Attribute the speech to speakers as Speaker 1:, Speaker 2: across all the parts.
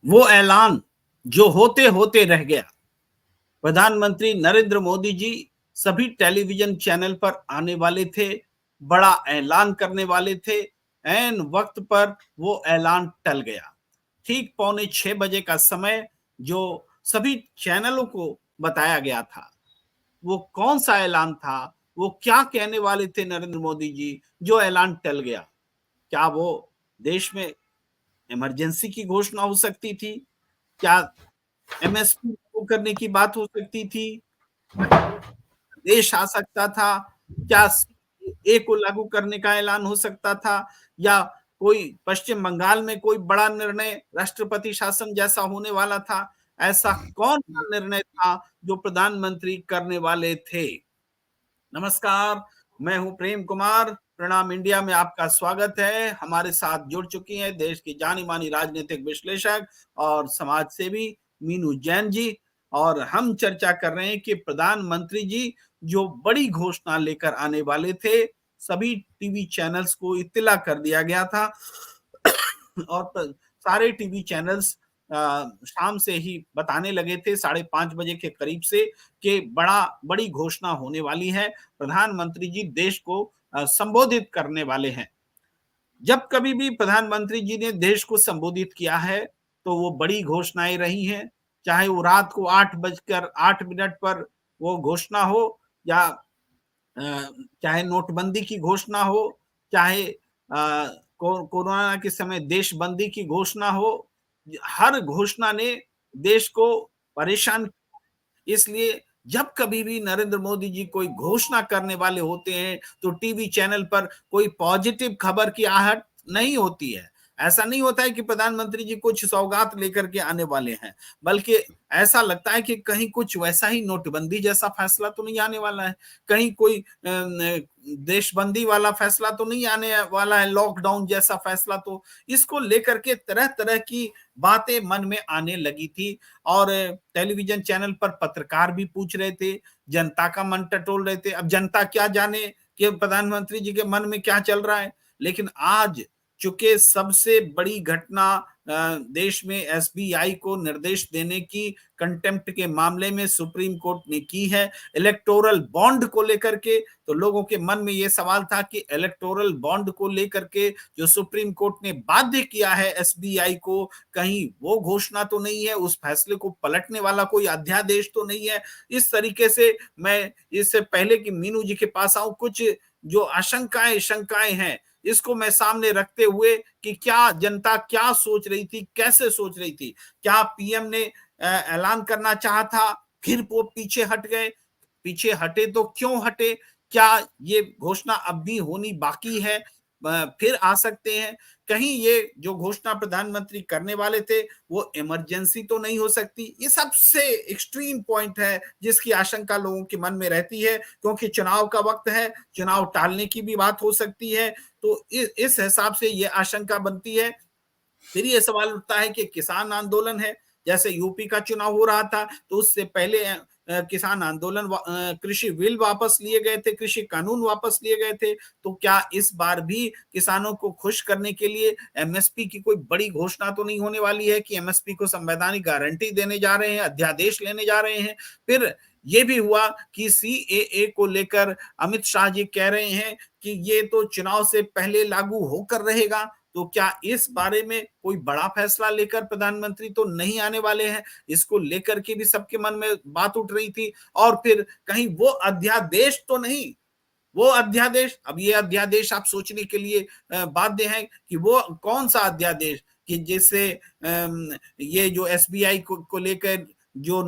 Speaker 1: वो ऐलान जो होते होते रह गया। प्रधानमंत्री नरेंद्र मोदी जी सभी टेलीविजन चैनल पर आने वाले थे, बड़ा ऐलान करने वाले थे। ऐन वक्त पर वो ऐलान टल गया। ठीक पौने 6 बजे का समय जो सभी चैनलों को बताया गया था, वो कौन सा ऐलान था, वो क्या कहने वाले थे नरेंद्र मोदी जी, जो ऐलान टल गया? क्या वो देश में इमरजेंसी की घोषणा हो सकती थी? क्या एमएसपी लागू करने की बात हो सकती थी? देश आ सकता था? क्या सीएए को लागू करने का ऐलान हो सकता था? या कोई पश्चिम बंगाल में कोई बड़ा निर्णय राष्ट्रपति शासन जैसा होने वाला था? ऐसा कौन सा निर्णय था जो प्रधानमंत्री करने वाले थे? नमस्कार, मैं हूं प्रेम कुमार। प्रणाम इंडिया में आपका स्वागत है। हमारे साथ जुड़ चुकी हैं देश की जानी मानी राजनीतिक विश्लेषक और समाज सेवी मीनू जैन जी। और हम चर्चा कर रहे हैं कि प्रधानमंत्री जी जो बड़ी घोषणा लेकर आने वाले थे, सभी टीवी चैनल्स को इत्तला कर दिया गया था। और सारे टीवी चैनल्स शाम से ही बताने लगे थे, 5:30 बजे के करीब से, कि बड़ी घोषणा होने वाली है। प्रधानमंत्री जी देश को संबोधित करने वाले हैं। जब कभी भी प्रधानमंत्री जी ने देश को संबोधित किया है, तो वो बड़ी घोषणाएं रही हैं। चाहे वो रात को 8:08 पर वो घोषणा हो, या चाहे नोटबंदी की घोषणा हो, चाहे कोरोना के समय देशबंदी की घोषणा हो, हर घोषणा ने देश को परेशान। इसलिए जब कभी भी नरेंद्र मोदी जी कोई घोषणा करने वाले होते हैं, तो टीवी चैनल पर कोई पॉजिटिव खबर की आहट नहीं होती है। ऐसा नहीं होता है कि प्रधानमंत्री जी कुछ सौगात लेकर के आने वाले हैं, बल्कि ऐसा लगता है कि कहीं कुछ वैसा ही नोटबंदी जैसा फैसला तो नहीं आने वाला है, कहीं कोई देशबंदी वाला फैसला तो नहीं आने वाला है, लॉकडाउन जैसा फैसला। तो इसको लेकर के तरह तरह की बातें मन में आने लगी थी। और टेलीविजन चैनल पर पत्रकार भी पूछ रहे थे, जनता का मन टटोल रहे थे। अब जनता क्या जाने कि प्रधानमंत्री जी के मन में क्या चल रहा है। लेकिन आज चूंकि सबसे बड़ी घटना देश में एसबीआई को निर्देश देने की कंटेम्प्ट के मामले में सुप्रीम कोर्ट ने की है, इलेक्टोरल बॉन्ड को लेकर के, तो लोगों के मन में यह सवाल था कि इलेक्टोरल बॉन्ड को लेकर के जो सुप्रीम कोर्ट ने बाध्य किया है एसबीआई को, कहीं वो घोषणा तो नहीं है, उस फैसले को पलटने वाला कोई अध्यादेश तो नहीं है। इस तरीके से मैं इससे पहले कि मीनू जी के पास आऊं, कुछ जो आशंकाएं शंकाएं हैं, इसको मैं सामने रखते हुए कि क्या जनता क्या सोच रही थी, कैसे सोच रही थी। क्या पीएम ने ऐलान करना चाहा था, फिर वो पीछे हट गए? पीछे हटे तो क्यों हटे? क्या ये घोषणा अब भी होनी बाकी है? फिर आ सकते हैं? कहीं ये जो घोषणा प्रधानमंत्री करने वाले थे, वो इमरजेंसी तो नहीं हो सकती? ये सबसे एक्सट्रीम पॉइंट है जिसकी आशंका लोगों के मन में रहती है, क्योंकि चुनाव का वक्त है, चुनाव टालने की भी बात हो सकती है। तो इस हिसाब से ये आशंका बनती है। फिर ये सवाल उठता है कि किसान आंदोलन है, जैसे यूपी का चुनाव हो रहा था, तो उससे पहले किसान आंदोलन, कृषि बिल वापस लिए गए थे, कृषि कानून वापस लिए गए थे। तो क्या इस बार भी किसानों को खुश करने के लिए एमएसपी की कोई बड़ी घोषणा तो नहीं होने वाली है कि एमएसपी को संवैधानिक गारंटी देने जा रहे हैं, अध्यादेश लेने जा रहे हैं? फिर ये भी हुआ कि सीएए को लेकर अमित शाह जी कह रहे हैं कि ये तो चुनाव से पहले लागू होकर रहेगा। तो क्या इस बारे में कोई बड़ा फैसला लेकर प्रधानमंत्री तो नहीं आने वाले हैं? इसको लेकर के भी सबके मन में बात उठ रही थी। और फिर कहीं वो अध्यादेश तो नहीं, वो अध्यादेश, अब ये अध्यादेश आप सोचने के लिए बाध्य हैं कि वो कौन सा अध्यादेश, कि जैसे ये जो एसबीआई को लेकर जो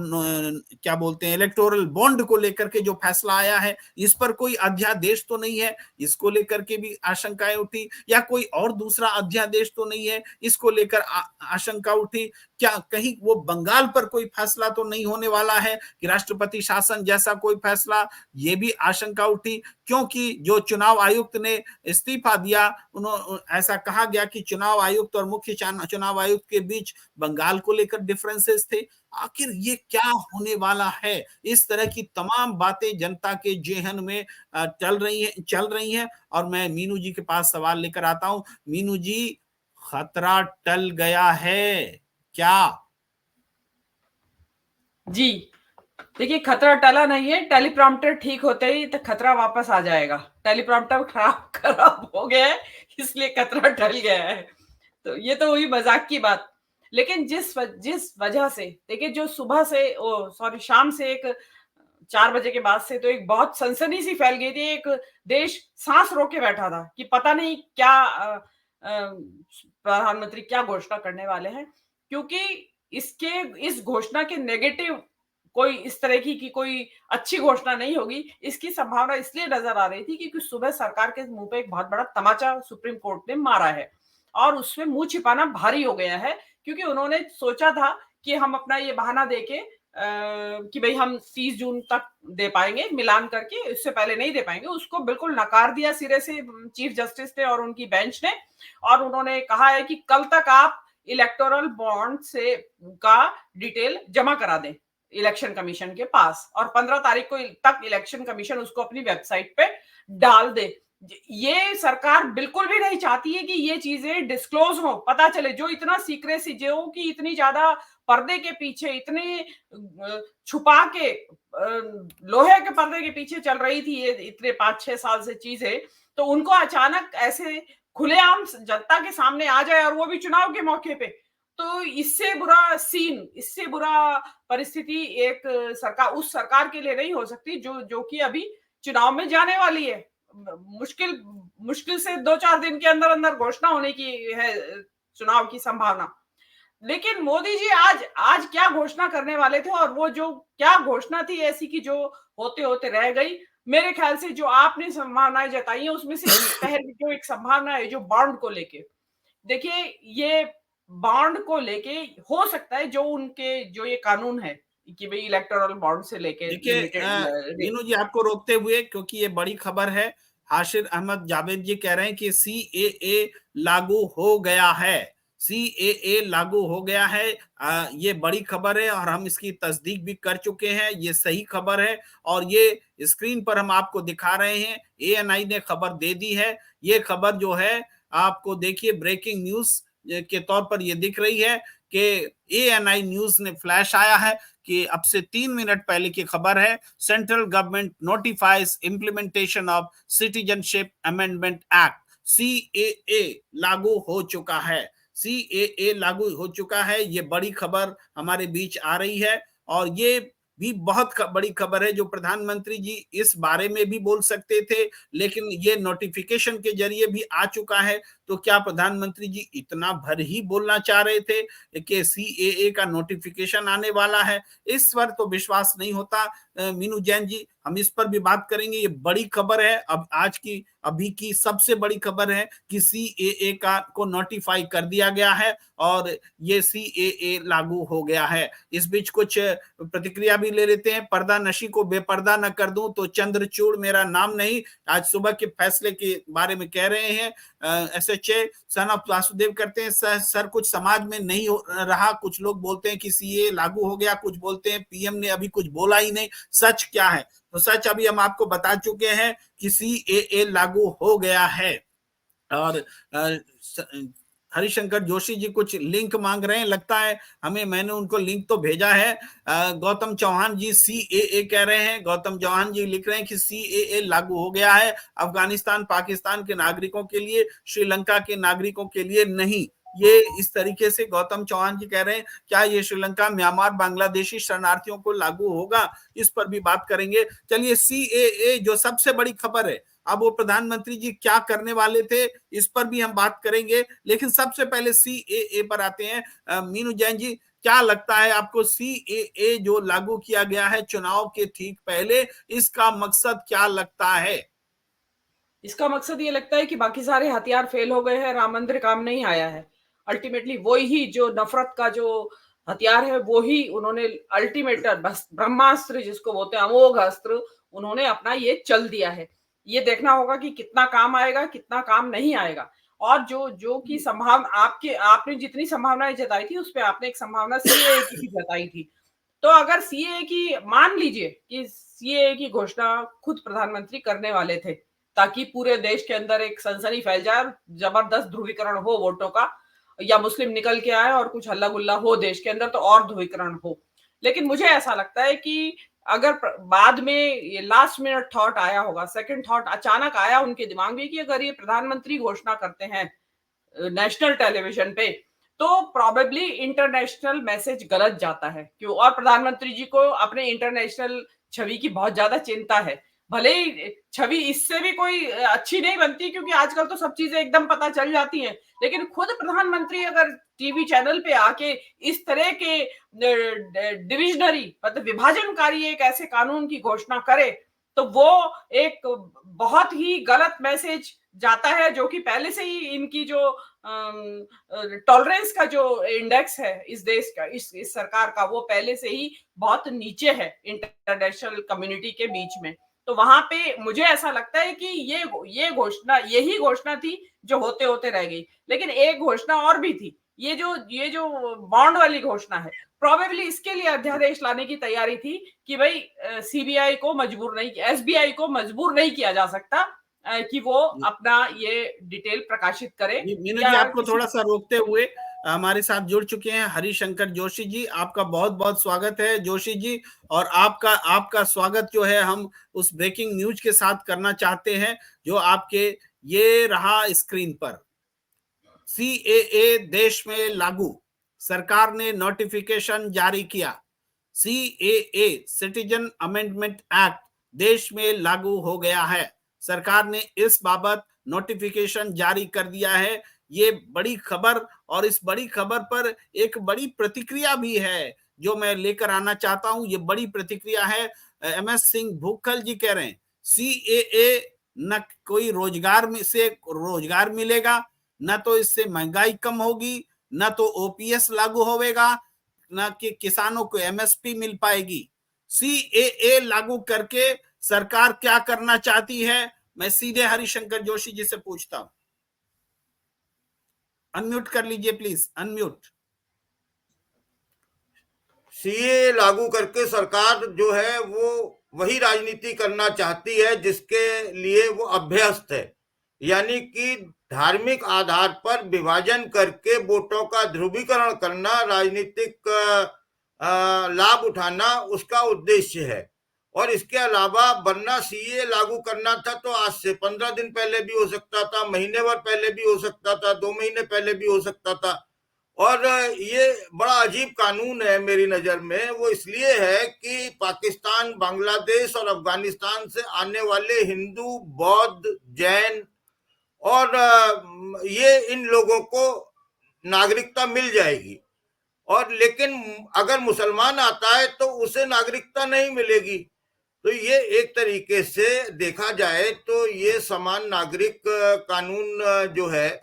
Speaker 1: क्या बोलते हैं, इलेक्टोरल बॉन्ड को लेकर के जो फैसला आया है, इस पर कोई अध्यादेश तो नहीं है, इसको लेकर के भी आशंकाएं उठी। या कोई और दूसरा अध्यादेश तो नहीं है, इसको लेकर आशंका उठी। क्या कहीं वो बंगाल पर कोई फैसला तो नहीं होने वाला है कि राष्ट्रपति शासन जैसा कोई फैसला? ये भी आशंका उठी, क्योंकि जो चुनाव आयुक्त ने इस्तीफा दिया, उन्होंने ऐसा कहा गया कि चुनाव आयुक्त और मुख्य चुनाव आयुक्त के बीच बंगाल को लेकर डिफरेंसेस थे। आखिर ये क्या होने वाला है? इस तरह की तमाम बातें जनता के जेहन में चल रही हैं। और मैं मीनू जी के पास सवाल लेकर आता हूं। मीनू जी, खतरा टल गया है क्या?
Speaker 2: जी देखिए, खतरा टला नहीं है। टेलीप्रॉम्प्टर ठीक होते ही तो खतरा वापस आ जाएगा। टेलीप्रॉम्प्टर खराब खराब हो गया है, इसलिए खतरा टल गया है। तो ये तो हुई मजाक की बात। लेकिन जिस वजह से देखिए, जो सुबह से सॉरी शाम से एक 4 बजे के बाद से तो एक बहुत सनसनी सी फैल गई थी। एक देश सांस रोके बैठा था कि पता नहीं क्या प्रधानमंत्री क्या घोषणा करने वाले हैं, क्योंकि इसके इस घोषणा के नेगेटिव कोई इस तरह की कोई अच्छी घोषणा नहीं होगी, इसकी संभावना इसलिए नजर आ रही थी क्योंकि सुबह सरकार के मुंह पे एक बहुत बड़ा तमाचा सुप्रीम कोर्ट ने मारा है और उसमें मुंह छिपाना भारी हो गया है। क्योंकि उन्होंने सोचा था कि हम अपना ये बहाना देके कि भाई हम 30 जून तक दे पाएंगे मिलान करके, इससे पहले नहीं दे पाएंगे, उसको बिल्कुल नकार दिया सिरे से चीफ जस्टिस ने और उनकी बेंच ने। और उन्होंने कहा है कि कल तक आप इलेक्टोरल बॉन्ड से का डिटेल जमा करा दें इलेक्शन कमीशन के पास, और 15 तारीख को तक इलेक्शन कमीशन उसको अपनी वेबसाइट पे डाल दे। ये सरकार बिल्कुल भी नहीं चाहती है कि ये चीजें डिस्क्लोज हो, पता चले। जो इतना सीक्रेसी, जो कि इतनी ज्यादा पर्दे के पीछे, इतने छुपा के लोहे के पर्दे के पीछे चल रही थी ये इतने 5-6 साल से चीजें, तो उनको अचानक ऐसे खुलेआम जनता के सामने आ जाए और वो भी चुनाव के मौके पे, तो इससे बुरा सीन, इससे बुरा परिस्थिति एक सरकार, उस सरकार के लिए नहीं हो सकती जो कि अभी चुनाव में जाने वाली है। मुश्किल मुश्किल से 2-4 दिन के अंदर अंदर घोषणा होने की है चुनाव की संभावना। लेकिन मोदी जी आज आज क्या घोषणा करने वाले थे, और वो जो क्या घोषणा थी ऐसी की जो होते होते रह गई। मेरे ख्याल से जो आपने संभावनाएं जताई है उसमें से पहले जो एक संभावना है जो बॉन्ड को लेके, देखिए ये बॉन्ड को लेके हो सकता है जो उनके जो ये कानून है कि भाई इलेक्टोरल बॉन्ड से लेके
Speaker 1: देखिए
Speaker 2: लिमिटेड।
Speaker 1: मीनू जी, आपको रोकते हुए, क्योंकि ये बड़ी खबर है, हाशिर अहमद जावेद जी कह रहे हैं कि सीएए लागू हो गया है। सीएए लागू हो गया है। ये बड़ी खबर है और हम इसकी तस्दीक भी कर चुके हैं। ये सही खबर है और ये स्क्रीन पर हम आपको दिखा रहे हैं। एएनआई ने खबर दे दी है। ये खबर जो है आपको देखिए ब्रेकिंग न्यूज के तौर पर ये दिख रही है कि एएनआई न्यूज ने फ्लैश आया है कि अब से 3 मिनट पहले की खबर है। Central government notifies implementation of citizenship amendment act, CAA लागू हो चुका है। सीएए लागू हो चुका है। ये बड़ी खबर हमारे बीच आ रही है और ये भी बहुत बड़ी खबर है जो प्रधानमंत्री जी इस बारे में भी बोल सकते थे, लेकिन ये नोटिफिकेशन के जरिए भी आ चुका है। तो क्या प्रधानमंत्री जी इतना भर ही बोलना चाह रहे थे कि सीएए का नोटिफिकेशन आने वाला है? इस पर तो विश्वास नहीं होता। मीनू जैन जी, हम इस पर भी बात करेंगे। ये बड़ी खबर है, अब आज की अभी की सबसे बड़ी खबर है कि सीएए का को नोटिफाई कर दिया गया है और ये सीएए लागू हो गया है। इस बीच कुछ प्रतिक्रिया भी ले लेते हैं। पर्दा नशी को बेपर्दा न कर दूं तो चंद्रचूड़ मेरा नाम नहीं, आज सुबह के फैसले के बारे में कह रहे हैं। एसएचए सन ऑफ वासुदेव करते हैं, सर कुछ समाज में नहीं रहा। कुछ लोग बोलते हैं कि सीए लागू हो गया, कुछ बोलते हैं पीएम ने अभी कुछ बोला ही नहीं। सच क्या है? तो सच अभी हम आपको बता चुके हैं कि सीएए लागू हो गया है। और हरिशंकर जोशी जी कुछ लिंक मांग रहे हैं, लगता है हमें, मैंने उनको लिंक तो भेजा है। गौतम चौहान जी सीएए कह रहे हैं। गौतम चौहान जी लिख रहे हैं कि सीएए लागू हो गया है, अफगानिस्तान पाकिस्तान के नागरिकों के लिए, श्रीलंका के नागरिकों के लिए नहीं। ये इस तरीके से गौतम चौहान जी कह रहे हैं। क्या ये श्रीलंका, म्यांमार, बांग्लादेशी शरणार्थियों को लागू होगा? इस पर भी बात करेंगे। चलिए, सीएए जो सबसे बड़ी खबर है, अब वो प्रधानमंत्री जी क्या करने वाले थे इस पर भी हम बात करेंगे। लेकिन सबसे पहले सीएए पर आते हैं। मीनू जैन जी, क्या लगता है आपको, सीएए जो लागू किया गया है चुनाव के ठीक पहले, इसका मकसद क्या लगता है?
Speaker 2: इसका मकसद ये लगता है कि बाकी सारे हथियार फेल हो गए हैं, राम मंदिर काम नहीं आया है। अल्टीमेटली वो ही जो नफरत का जो हथियार है वो ही उन्होंने अल्टीमेट ब्रह्मास्त्र जिसको बोलते हैं, अमोघ अस्त्र, उन्होंने अपना ये चल दिया है। ये देखना होगा कि कितना काम आएगा, कितना काम नहीं आएगा। और जो जो की संभावना आपने जितनी संभावनाएं जताई थी उस पर आपने एक संभावना सीएए की भी जताई थी। तो अगर सीएए की, मान लीजिए कि सीएए की घोषणा खुद प्रधानमंत्री करने वाले थे ताकि पूरे देश के अंदर एक सनसनी फैल जाए और जबरदस्त ध्रुवीकरण हो वोटों का, या मुस्लिम निकल के आए और कुछ हल्ला गुल्ला हो देश के अंदर तो और ध्रुवीकरण हो। लेकिन मुझे ऐसा लगता है कि अगर बाद में ये लास्ट मिनट थॉट आया होगा, सेकंड थॉट अचानक आया उनके दिमाग में कि अगर ये प्रधानमंत्री घोषणा करते हैं नेशनल टेलीविजन पे, तो प्रोबेबली इंटरनेशनल मैसेज गलत जाता है क्यों, और प्रधानमंत्री जी को अपने इंटरनेशनल छवि की बहुत ज्यादा चिंता है। भले ही छवि इससे भी कोई अच्छी नहीं बनती क्योंकि आजकल तो सब चीजें एकदम पता चल जाती हैं, लेकिन खुद प्रधानमंत्री अगर टीवी चैनल पे आके इस तरह के डिविजनरी मतलब विभाजनकारी एक ऐसे कानून की घोषणा करे, तो वो एक बहुत ही गलत मैसेज जाता है, जो कि पहले से ही इनकी जो टॉलरेंस का जो इंडेक्स है इस देश का, इस सरकार का, वो पहले से ही बहुत नीचे है इंटरनेशनल कम्युनिटी के बीच में। तो वहां पे मुझे ऐसा लगता है कि ये घोषणा, यही घोषणा थी जो होते होते रह गई। लेकिन एक घोषणा और भी थी, ये जो बॉन्ड वाली घोषणा है, प्रोबेबली इसके लिए अध्यादेश लाने की तैयारी थी कि भाई सीबीआई को मजबूर नहीं, एसबीआई को मजबूर नहीं किया जा सकता कि वो अपना ये डिटेल प्रकाशित करे।
Speaker 1: मीनू जी,
Speaker 2: या
Speaker 1: आपको थोड़ा सा रोकते हुए, हमारे साथ जुड़ चुके हैं हरिशंकर जोशी जी। आपका बहुत बहुत स्वागत है जोशी जी। और आपका आपका स्वागत जो है हम उस ब्रेकिंग न्यूज के साथ करना चाहते हैं जो आपके ये रहा स्क्रीन पर। सीएए देश में लागू, सरकार ने नोटिफिकेशन जारी किया। सीएए सिटीजन अमेंडमेंट एक्ट देश में लागू हो गया है। सरकार ने इस बाबत नोटिफिकेशन जारी कर दिया है। ये बड़ी खबर, और इस बड़ी खबर पर एक बड़ी प्रतिक्रिया भी है जो मैं लेकर आना चाहता हूं। ये बड़ी प्रतिक्रिया है। एमएस सिंह भूखल जी कह रहे हैं सीएए न कोई रोजगार में से रोजगार मिलेगा, न तो इससे महंगाई कम होगी, न तो ओपीएस लागू होगा, न कि किसानों को एमएसपी मिल पाएगी। सीएए लागू करके सरकार क्या करना चाहती है, मैं सीधे हरिशंकर जोशी जी से पूछता हूं। अनम्यूट कर लीजिए प्लीज, अनम्यूट।
Speaker 3: सीए लागू करके सरकार जो है वो वही राजनीति करना चाहती है जिसके लिए वो अभ्यस्त है, यानी कि धार्मिक आधार पर विभाजन करके वोटों का ध्रुवीकरण करना, राजनीतिक लाभ उठाना उसका उद्देश्य है। और इसके अलावा वरना सीए लागू करना था तो आज से 15 दिन पहले भी हो सकता था, महीने भर पहले भी हो सकता था, 2 महीने पहले भी हो सकता था। और ये बड़ा अजीब कानून है मेरी नजर में। वो इसलिए है कि पाकिस्तान, बांग्लादेश और अफगानिस्तान से आने वाले हिंदू, बौद्ध, जैन और ये इन लोगों को नागरिकता मिल जाएगी। और लेकिन अगर मुसलमान आता है तो उसे नागरिकता नहीं मिलेगी। तो ये एक तरीके से देखा जाए तो ये समान नागरिक कानून जो है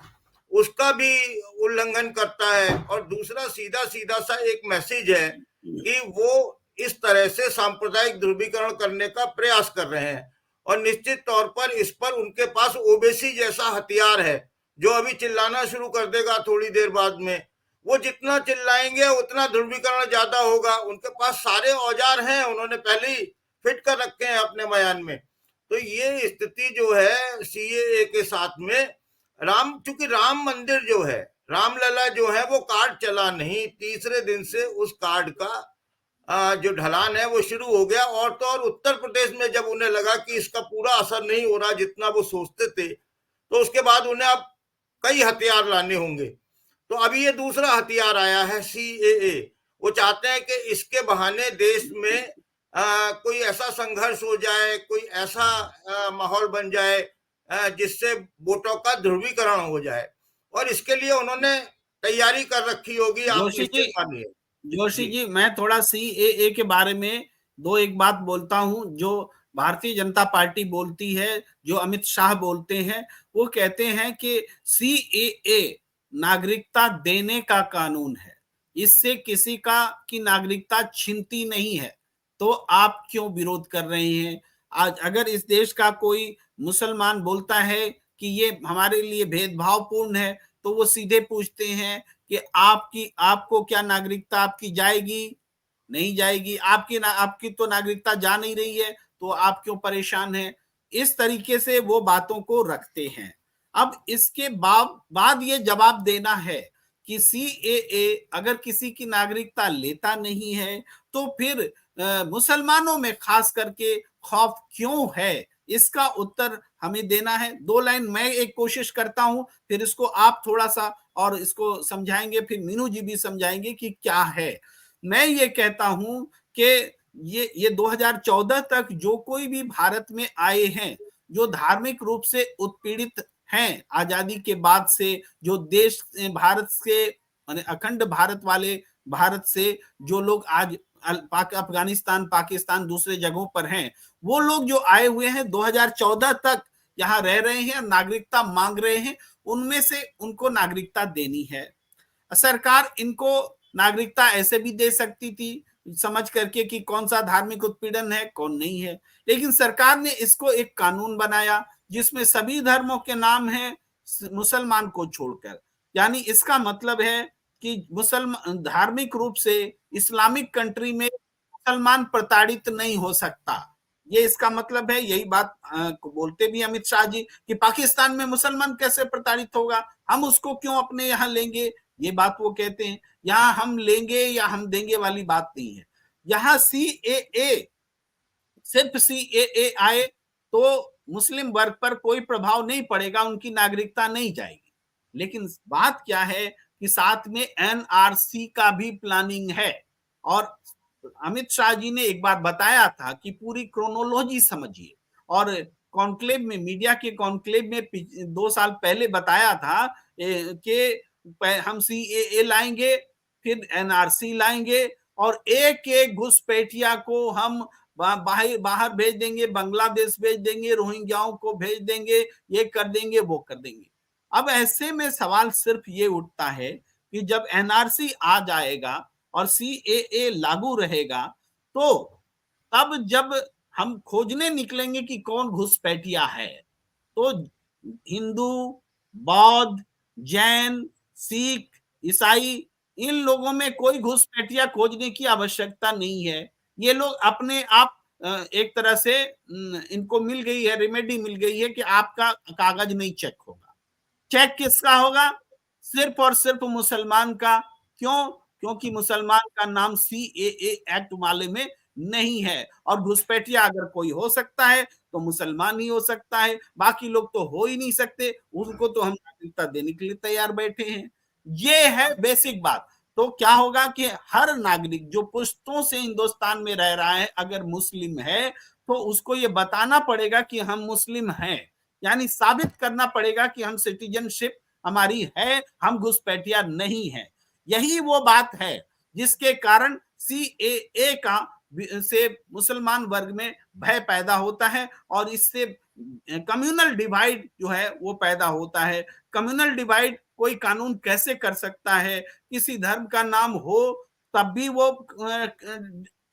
Speaker 3: उसका भी उल्लंघन करता है। और दूसरा सीधा सीधा सा एक मैसेज है कि वो इस तरह से सांप्रदायिक ध्रुवीकरण करने का प्रयास कर रहे हैं। और निश्चित तौर पर इस पर उनके पास ओबीसी जैसा हथियार है जो अभी चिल्लाना शुरू कर देगा थोड़ी देर बाद में। वो जितना चिल्लाएंगे उतना ध्रुवीकरण ज्यादा होगा। उनके पास सारे औजार हैं, उन्होंने पहले ही फिट कर रखे हैं अपने बयान में। तो ये स्थिति जो है सीएए के साथ में, चूंकि राम मंदिर जो है, रामलला जो है वो कार्ड चला नहीं, तीसरे दिन से उस कार्ड का जो ढलान है वो शुरू हो गया। और तो और उत्तर प्रदेश में जब उन्हें लगा कि इसका पूरा असर नहीं हो रहा जितना वो सोचते थे, तो उसके बाद उन्हें अब कई हथियार लाने होंगे। तो अभी ये दूसरा हथियार आया है सीएए। वो चाहते हैं कि इसके बहाने देश में कोई ऐसा संघर्ष हो जाए, कोई ऐसा माहौल बन जाए जिससे वोटों का ध्रुवीकरण हो जाए। और इसके लिए उन्होंने तैयारी कर रखी होगी, आप निश्चित मानिए।
Speaker 1: जोशी जी, मैं थोड़ा सीएए के बारे में दो एक बात बोलता हूं जो भारतीय जनता पार्टी बोलती है, जो अमित शाह बोलते हैं। वो कहते हैं कि सीएए नागरिकता देने का कानून है, इससे किसी का की नागरिकता छीनती नहीं है। तो आप क्यों विरोध कर रहे हैं? आज अगर इस देश का कोई मुसलमान बोलता है कि ये हमारे लिए भेदभावपूर्ण है, तो वो सीधे पूछते हैं कि आपको क्या नागरिकता आपकी जाएगी? नहीं जाएगी। आपकी तो नागरिकता जा नहीं रही है, तो आप क्यों परेशान हैं? इस तरीके से वो बातों को रखते हैं। अब इसके बाद ये जवाब देना है कि सीएए अगर किसी की नागरिकता लेता नहीं है तो फिर मुसलमानों में खास करके खौफ क्यों है, इसका उत्तर हमें देना है। 2 लाइन मैं एक कोशिश करता हूं, फिर इसको आप थोड़ा सा और इसको समझाएंगे, फिर मीनू जी भी समझाएंगे कि क्या है। मैं ये कहता हूं कि ये 2014 तक जो कोई भी भारत में आए हैं, जो धार्मिक रूप से उत्पीड़ित हैं आजादी के बाद से, जो देश भारत से अखंड भारत वाले भारत से जो लोग आज अफगानिस्तान, पाकिस्तान, दूसरे जगहों पर हैं, वो लोग जो आए हुए हैं 2014 तक यहाँ रह रहे हैं, नागरिकता मांग रहे हैं, उनमें से उनको नागरिकता देनी है। सरकार इनको नागरिकता ऐसे भी दे सकती थी समझ करके कि कौन सा धार्मिक उत्पीड़न है, कौन नहीं है, लेकिन सरकार ने इसको एक कानून बनाया जिसमें सभी धर्मों के नाम हैं मुसलमान को छोड़कर। यानी इसका मतलब है कि मुसलमान धार्मिक रूप से इस्लामिक कंट्री में मुसलमान प्रताड़ित नहीं हो सकता, ये इसका मतलब है। यही बात बोलते भी अमित शाह जी कि पाकिस्तान में मुसलमान कैसे प्रताड़ित होगा, हम उसको क्यों अपने यहाँ लेंगे, ये बात वो कहते हैं। यहाँ हम लेंगे या हम देंगे वाली बात नहीं है। यहाँ सीएए, सिर्फ सीएए आए तो मुस्लिम वर्ग पर कोई प्रभाव नहीं पड़ेगा, उनकी नागरिकता नहीं जाएगी। लेकिन बात क्या है कि साथ में एनआरसी का भी प्लानिंग है। और अमित शाह जी ने एक बार बताया था कि पूरी क्रोनोलॉजी समझिए, और कॉन्क्लेव में, मीडिया के कॉन्क्लेव में 2 साल पहले बताया था कि हम सीएए लाएंगे, फिर एनआरसी लाएंगे, और एक एक घुसपैठिया को हम बाहर भेज देंगे, बांग्लादेश भेज देंगे, रोहिंग्याओं को भेज देंगे, ये कर देंगे, वो कर देंगे। अब ऐसे में सवाल सिर्फ ये उठता है कि जब एनआरसी आ जाएगा और सीएए लागू रहेगा, तो तब जब हम खोजने निकलेंगे कि कौन घुसपैठिया है, तो हिंदू, बौद्ध, जैन, सिख, ईसाई, इन लोगों में कोई घुसपैठिया खोजने की आवश्यकता नहीं है। ये लोग अपने आप एक तरह से इनको मिल गई है, रेमेडी मिल गई है कि आपका कागज नहीं चेक होगा। चेक किसका होगा? सिर्फ और सिर्फ मुसलमान का। क्यों? क्योंकि मुसलमान का नाम सीएए एक्ट वाले में नहीं है, और घुसपैठिया अगर कोई हो सकता है तो मुसलमान ही हो सकता है, बाकी लोग तो हो ही नहीं सकते, उनको तो हम नागरिकता देने के लिए तैयार बैठे हैं। ये है बेसिक बात। तो क्या होगा कि हर नागरिक जो पुश्तों से हिंदुस्तान में रह रहा है, अगर मुस्लिम है तो उसको ये बताना पड़ेगा कि हम मुस्लिम हैं, यानी साबित करना पड़ेगा कि हम सिटीजनशिप हमारी है, हम घुसपैठिया नहीं है। यही वो बात है जिसके कारण सीएए का से मुसलमान वर्ग में भय पैदा होता है, और इससे कम्युनल डिवाइड जो है वो पैदा होता है। कम्युनल डिवाइड कोई कानून कैसे कर सकता है? किसी धर्म का नाम हो तब भी वो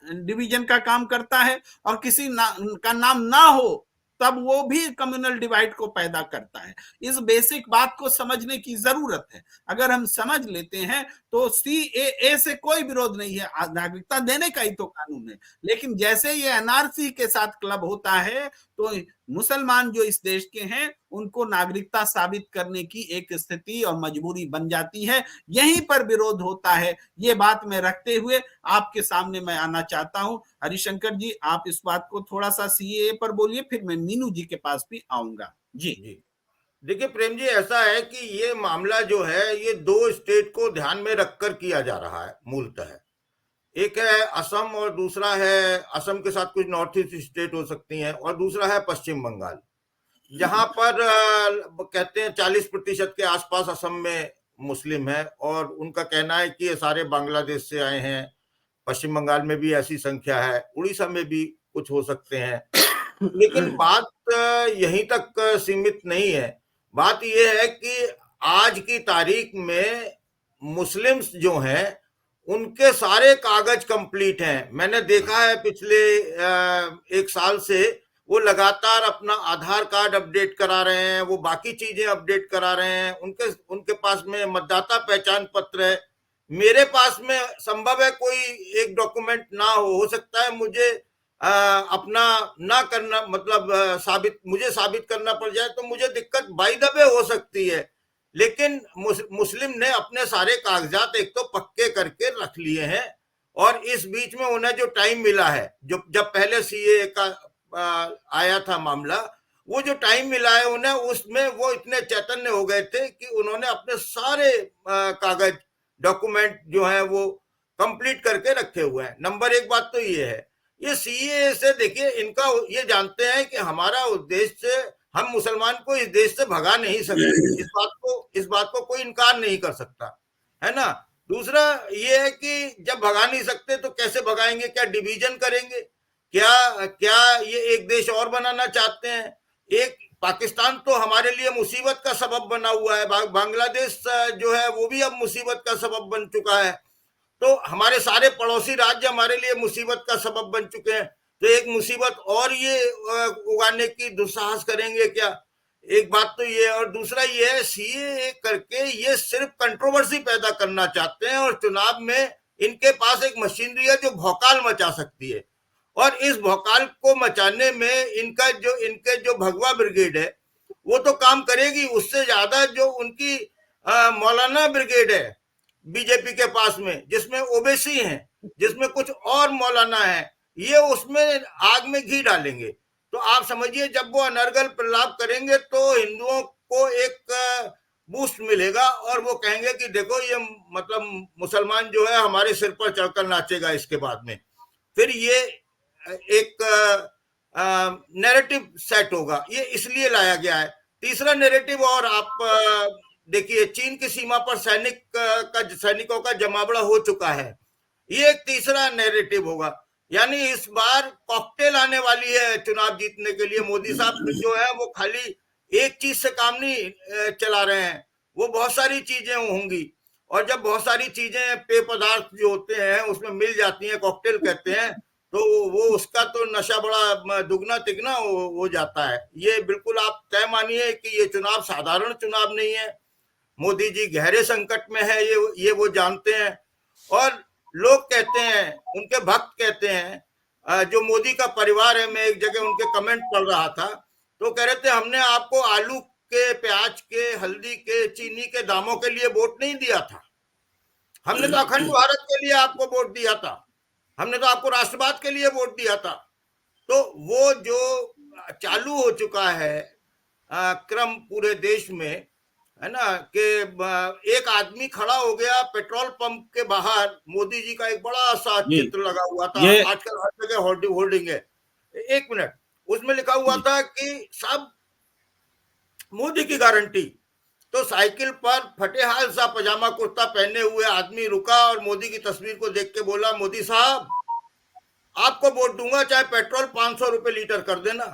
Speaker 1: डिवीजन का काम करता है, और किसी का नाम ना हो तब वो भी कम्युनल डिवाइड को पैदा करता है। इस बेसिक बात को समझने की जरूरत है। अगर हम समझ लेते हैं तो सीएए से कोई विरोध नहीं है, नागरिकता देने का ही तो कानून है। लेकिन जैसे ये एनआरसी के साथ क्लब होता है तो मुसलमान जो इस देश के हैं उनको नागरिकता साबित करने की एक स्थिति और मजबूरी बन जाती है, यहीं पर विरोध होता है। ये बात मैं रखते हुए आपके सामने मैं आना चाहता हूं। हरिशंकर जी, आप इस बात को थोड़ा सा सीएए पर बोलिए, फिर मैं मीनू जी के पास भी आऊंगा। जी।
Speaker 3: देखिए प्रेम जी, ऐसा है कि ये मामला जो है ये 2 स्टेट को ध्यान में रखकर किया जा रहा है मूलतः। एक है असम और दूसरा है, असम के साथ कुछ नॉर्थ ईस्ट स्टेट हो सकती हैं, और दूसरा है पश्चिम बंगाल, जहां पर कहते हैं 40% के आसपास असम में मुस्लिम है, और उनका कहना है कि ये सारे बांग्लादेश से आए हैं। पश्चिम बंगाल में भी ऐसी संख्या है, उड़ीसा में भी कुछ हो सकते हैं। लेकिन बात यहीं तक सीमित नहीं है। बात यह है कि आज की तारीख में मुस्लिम्स जो हैं उनके सारे कागज कंप्लीट हैं। मैंने देखा है पिछले 1 साल से वो लगातार अपना आधार कार्ड अपडेट करा रहे हैं, वो बाकी चीजें अपडेट करा रहे हैं, उनके पास में मतदाता पहचान पत्र है। मेरे पास में संभव है कोई एक डॉक्यूमेंट ना हो सकता है मुझे अपना ना करना, मतलब मुझे साबित करना पड़ जाए तो मुझे दिक्कत बाय द वे हो सकती है। लेकिन मुस्लिम ने अपने सारे कागजात एक तो पक्के करके रख लिए हैं, और इस बीच में उन्हें जो टाइम मिला है, जो जब पहले सीए का आया था मामला, वो जो टाइम मिला है उन्हें, उसमें वो इतने चैतन्य हो गए थे कि उन्होंने अपने सारे कागज डॉक्यूमेंट जो है वो कंप्लीट करके रखे हुए हैं। नंबर एक बात तो ये है, ये सीए से देखिए, इनका ये जानते हैं कि हमारा उद्देश्य, हम मुसलमान को इस देश से भगा नहीं सकते, इस बात को कोई इनकार नहीं कर सकता, है ना। दूसरा ये है कि जब भगा नहीं सकते तो कैसे भगाएंगे, क्या डिवीजन करेंगे, क्या क्या ये एक देश और बनाना चाहते हैं। एक पाकिस्तान तो हमारे लिए मुसीबत का सबब बना हुआ है, बांग्लादेश जो है वो भी अब मुसीबत का सबब बन चुका है, तो हमारे सारे पड़ोसी राज्य हमारे लिए मुसीबत का सबब बन चुके हैं, तो एक मुसीबत और ये उगाने की दुस्साहस करेंगे क्या। एक बात तो ये, और दूसरा ये है, सीए करके ये सिर्फ कंट्रोवर्सी पैदा करना चाहते हैं, और चुनाव में इनके पास एक मशीनरी है जो भौकाल मचा सकती है, और इस भौकाल को मचाने में इनके जो भगवा ब्रिगेड है वो तो काम करेगी, उससे ज्यादा जो उनकी मौलाना ब्रिगेड है बीजेपी के पास में, जिसमें ओबीसी हैं, जिसमें कुछ और मौलाना है, ये उसमें आग में घी डालेंगे। तो आप समझिए, जब वो अनर्गल प्रलाप करेंगे तो हिंदुओं को एक बूस्ट मिलेगा, और वो कहेंगे कि देखो ये मतलब मुसलमान जो है हमारे सिर पर चढ़कर नाचेगा इसके बाद में। फिर ये एक नैरेटिव सेट होगा, ये इसलिए लाया गया है। तीसरा नैरेटिव, और आप देखिए, चीन की सीमा पर सैनिकों का जमावड़ा हो चुका है, ये एक तीसरा नैरेटिव होगा। यानी इस बार कॉकटेल आने वाली है चुनाव जीतने के लिए। मोदी साहब जो है वो खाली एक चीज से काम नहीं चला रहे हैं, वो बहुत सारी चीजें होंगी, और जब बहुत सारी चीजें, पेय पदार्थ जो होते हैं उसमें मिल जाती हैं, कॉकटेल कहते हैं, तो वो उसका तो नशा बड़ा दुगना तिगना हो जाता है। ये बिल्कुल आप तय मानिए कि ये चुनाव साधारण चुनाव नहीं है, मोदी जी गहरे संकट में है, ये वो जानते हैं। और लोग कहते हैं, उनके भक्त कहते हैं, जो मोदी का परिवार है, मैं एक जगह उनके कमेंट पढ़ रहा था, तो कह रहे थे हमने आपको आलू के, प्याज के, हल्दी के, चीनी के दामों के लिए वोट नहीं दिया था, हमने तो अखंड भारत के लिए आपको वोट दिया था, हमने तो आपको राष्ट्रवाद के लिए वोट दिया था। तो वो जो चालू हो चुका है क्रम पूरे देश में, है ना, कि एक आदमी खड़ा हो गया पेट्रोल पंप के बाहर, मोदी जी का एक बड़ा सा चित्र लगा हुआ था, आजकल हर जगह होर्डिंग है, 1 मिनट, उसमें लिखा हुआ था कि सब मोदी की गारंटी। तो साइकिल पर फटेहाल सा पजामा कुर्ता पहने हुए आदमी रुका और मोदी की तस्वीर को देख के बोला, मोदी साहब आपको वोट दूंगा, चाहे पेट्रोल 500 रुपए लीटर कर देना।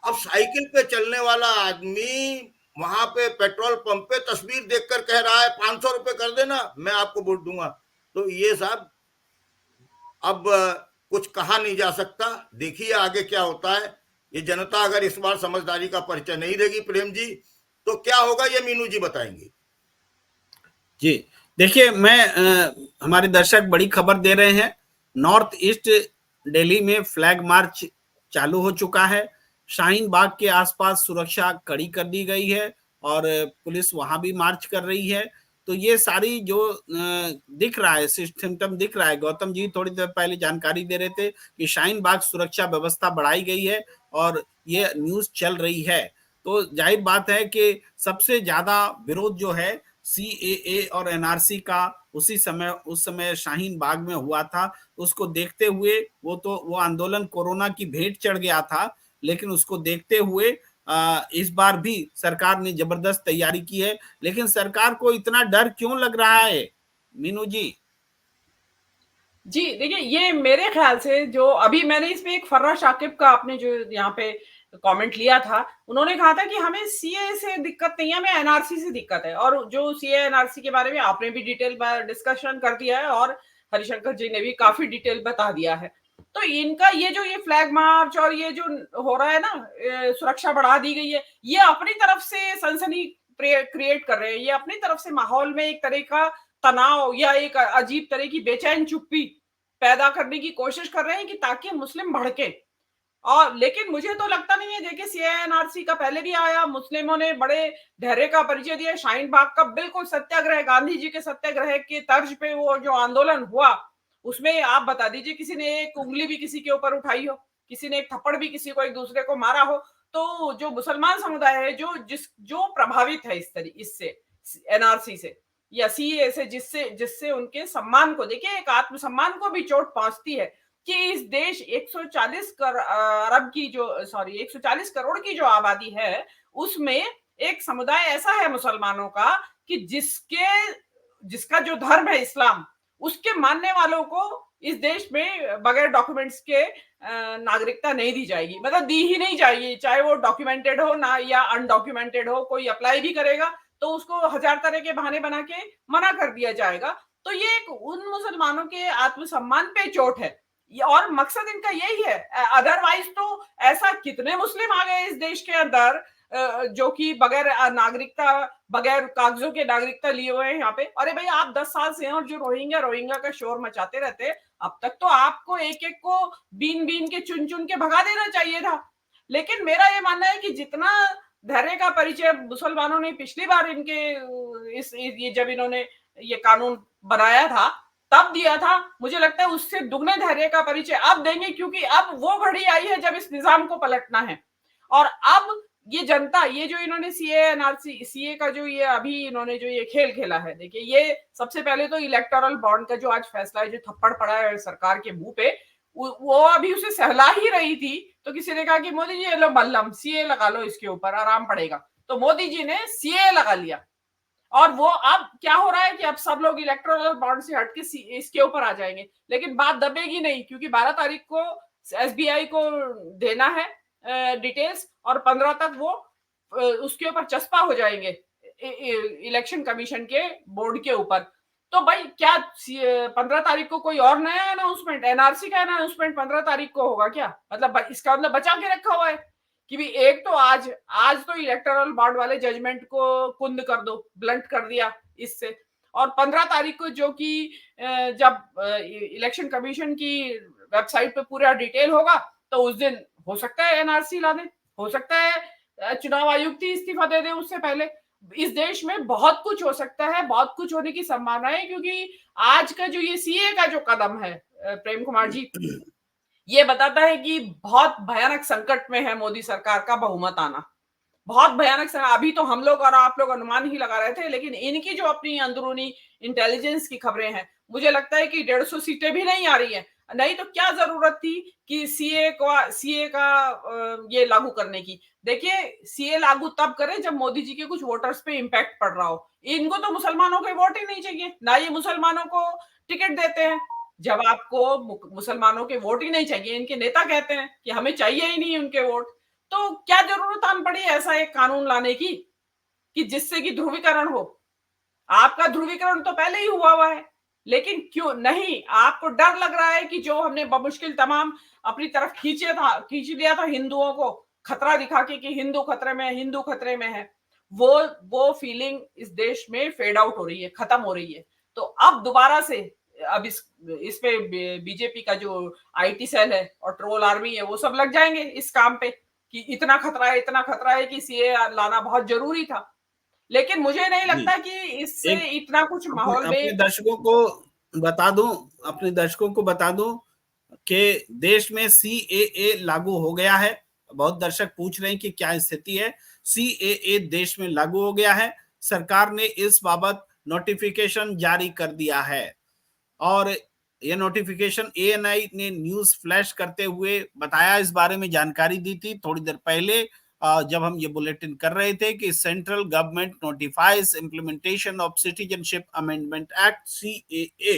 Speaker 3: अब साइकिल पे चलने वाला आदमी वहां पे पेट्रोल पंप पे तस्वीर देखकर कह रहा है 500 रुपए कर देना, मैं आपको वोट दूंगा। तो ये साहब अब कुछ कहा नहीं जा सकता, देखिए आगे क्या होता है। ये जनता अगर इस बार समझदारी का परिचय नहीं देगी प्रेम जी, तो क्या होगा ये मीनू जी बताएंगे।
Speaker 1: जी देखिए, मैं हमारे दर्शक बड़ी खबर दे रहे हैं, नॉर्थ ईस्ट दिल्ली में फ्लैग मार्च चालू हो चुका है, शाहीन बाग के आसपास सुरक्षा कड़ी कर दी गई है और पुलिस वहां भी मार्च कर रही है। तो ये सारी जो दिख रहा है, सिस्टम दिख रहा है। गौतम जी थोड़ी देर पहले जानकारी दे रहे थे कि शाहीन बाग सुरक्षा व्यवस्था बढ़ाई गई है और ये न्यूज चल रही है। तो जाहिर बात है कि सबसे ज्यादा विरोध जो है सीएए और एनआरसी का उस समय शाहीन बाग में हुआ था। उसको देखते हुए वो आंदोलन कोरोना की भेंट चढ़ गया था, लेकिन उसको देखते हुए इस बार भी सरकार ने जबरदस्त तैयारी की है। लेकिन सरकार को इतना डर क्यों लग रहा है मीनू जी?
Speaker 2: जी देखिए, ये मेरे ख्याल से जो अभी मैंने इसमें एक फर्रा शाकिब का आपने जो यहाँ पे कमेंट लिया था, उन्होंने कहा था कि हमें सीए से दिक्कत नहीं है, हमें एनआरसी से दिक्कत है। और जो सीए एनआरसी के बारे में आपने भी डिटेल डिस्कशन कर दिया है और हरिशंकर जी ने भी काफी डिटेल बता दिया है। तो इनका ये फ्लैग मार्च और ये जो हो रहा है ना, सुरक्षा बढ़ा दी गई है, ये अपनी तरफ से सनसनी क्रिएट कर रहे हैं, ये अपनी तरफ से माहौल में एक तरह का तनाव या एक अजीब तरह की बेचैन चुप्पी पैदा करने की कोशिश कर रहे हैं कि ताकि मुस्लिम भड़के। और लेकिन मुझे तो लगता नहीं है, देखिए सीएनआरसी का पहले भी आया, मुस्लिमों ने बड़े धैर्य का परिचय दिया, शाहीन बाग का बिल्कुल सत्याग्रह, गांधी जी के सत्याग्रह के तर्ज पे वो जो आंदोलन हुआ, उसमें आप बता दीजिए किसी ने एक उंगली भी किसी के ऊपर उठाई हो, किसी ने एक थप्पड़ भी किसी को एक दूसरे को मारा हो? तो जो मुसलमान समुदाय है जो प्रभावित है इससे एनआरसी से या सीए से, जिससे जिससे उनके सम्मान को, देखिए एक आत्मसम्मान को भी चोट पहुंचती है कि इस देश 140 अरब की जो 140 करोड़ की जो आबादी है, उसमें एक समुदाय ऐसा है मुसलमानों का कि जिसका जो धर्म है इस्लाम, उसके मानने वालों को इस देश में बगैर डॉक्यूमेंट्स के नागरिकता नहीं दी जाएगी, मतलब दी ही नहीं जाएगी, चाहे वो डॉक्यूमेंटेड हो ना या अनडॉक्यूमेंटेड हो। कोई अप्लाई भी करेगा तो उसको हजार तरह के बहाने बना के मना कर दिया जाएगा। तो ये एक उन मुसलमानों के आत्मसम्मान पे चोट है, और मकसद इनका यही है। अदरवाइज तो ऐसा कितने मुस्लिम आ गए इस देश के अंदर जो कि बगैर नागरिकता, बगैर कागजों के नागरिकता लिए हुए हैं यहाँ पे। अरे भाई आप 10 साल से हैं और जो रोहिंग्या का शोर मचाते रहते हैं, अब तक तो आपको एक एक को बीन बीन के चुन चुन के भगा देना चाहिए था। लेकिन मेरा ये मानना है कि जितना धैर्य का परिचय मुसलमानों ने पिछली बार ये जब इन्होंने ये कानून बनाया था तब दिया था, मुझे लगता है उससे दुगने धैर्य का परिचय अब देंगे, क्योंकि अब वो घड़ी आई है जब इस निजाम को पलटना है। और अब ये जनता, ये जो इन्होंने सीए का जो ये अभी इन्होंने जो ये खेल खेला है, देखिए ये सबसे पहले तो इलेक्टोरल बॉन्ड का जो आज फैसला है, जो थप्पड़ पड़ा है सरकार के मुंह पे, वो अभी उसे सहला ही रही थी तो किसी ने कहा कि मोदी जी लो बल्लम सीए लगा लो, इसके ऊपर आराम पड़ेगा। तो मोदी जी ने सीए लगा लिया, और वो अब क्या हो रहा है कि अब सब लोग इलेक्टोरल बॉन्ड से हटके इसके ऊपर आ जाएंगे। लेकिन बात दबेगी नहीं, क्योंकि 12 तारीख को एसबीआई को देना है डिटेल्स, और 15 तक वो उसके ऊपर चस्पा हो जाएंगे इलेक्शन कमीशन के बोर्ड के ऊपर। तो भाई क्या 15 तारीख को कोई और नया अनाउंसमेंट, एनआरसी का अनाउंसमेंट 15 तारीख को होगा क्या? मतलब इसका मतलब बचा के रखा हुआ है कि भी एक तो आज तो इलेक्टोरल बॉन्ड वाले जजमेंट को कुंद कर दो, ब्लंट कर दिया इससे, और 15 तारीख को जो कि जब इलेक्शन कमीशन की वेबसाइट पे पूरा डिटेल होगा तो उस दिन हो सकता है एनआरसी ला दे, हो सकता है चुनाव आयुक्त ही इस्तीफा दे दे उससे पहले। इस देश में बहुत कुछ हो सकता है, बहुत कुछ होने की संभावना है, क्योंकि आज का जो ये सीए का जो कदम है प्रेम कुमार जी, ये बताता है कि बहुत भयानक संकट में है मोदी सरकार का बहुमत आना, बहुत भयानक। अभी तो हम लोग और आप लोग अनुमान ही लगा रहे थे, लेकिन इनकी जो अपनी अंदरूनी इंटेलिजेंस की खबरें हैं, मुझे लगता है कि 150 सीटें भी नहीं आ रही हैं। नहीं तो क्या जरूरत थी कि सीए का ये लागू करने की। देखिए सीए लागू तब करें जब मोदी जी के कुछ वोटर्स पे इम्पैक्ट पड़ रहा हो। इनको तो मुसलमानों के वोट ही नहीं चाहिए, ना ये मुसलमानों को टिकट देते हैं। जब आपको मुसलमानों के वोट ही नहीं चाहिए, इनके नेता कहते हैं कि हमें चाहिए ही नहीं उनके वोट, तो क्या जरूरत आन पड़ी ऐसा एक कानून लाने की कि जिससे कि ध्रुवीकरण हो। आपका ध्रुवीकरण तो पहले ही हुआ है, लेकिन क्यों नहीं, आपको डर लग रहा है कि जो हमने बमुश्किल तमाम अपनी तरफ खींच लिया था हिंदुओं को, खतरा दिखा के कि हिंदू खतरे में है, वो फीलिंग इस देश में फेड आउट हो रही है, खत्म हो रही है। तो अब दोबारा से अब इस पे बीजेपी का जो आईटी सेल है और ट्रोल आर्मी है, वो सब लग जाएंगे इस काम पे कि इतना खतरा है कि सीए लाना बहुत जरूरी था। लेकिन मुझे नहीं लगता कि इससे इतना कुछ माहौल में
Speaker 1: अपने दर्शकों को बता दूं कि देश में सीएए लागू हो गया है। बहुत दर्शक पूछ रहे हैं कि क्या स्थिति है। सीएए देश में लागू हो गया है, सरकार ने इस बाबत नोटिफिकेशन जारी कर दिया है, और यह नोटिफिकेशन एएनआई ने न्यूज फ्लैश करते हुए बताया, इस बारे में जानकारी दी थी थोड़ी देर पहले जब हम ये बुलेटिन कर रहे थे कि central government notifies implementation of citizenship amendment act CAA.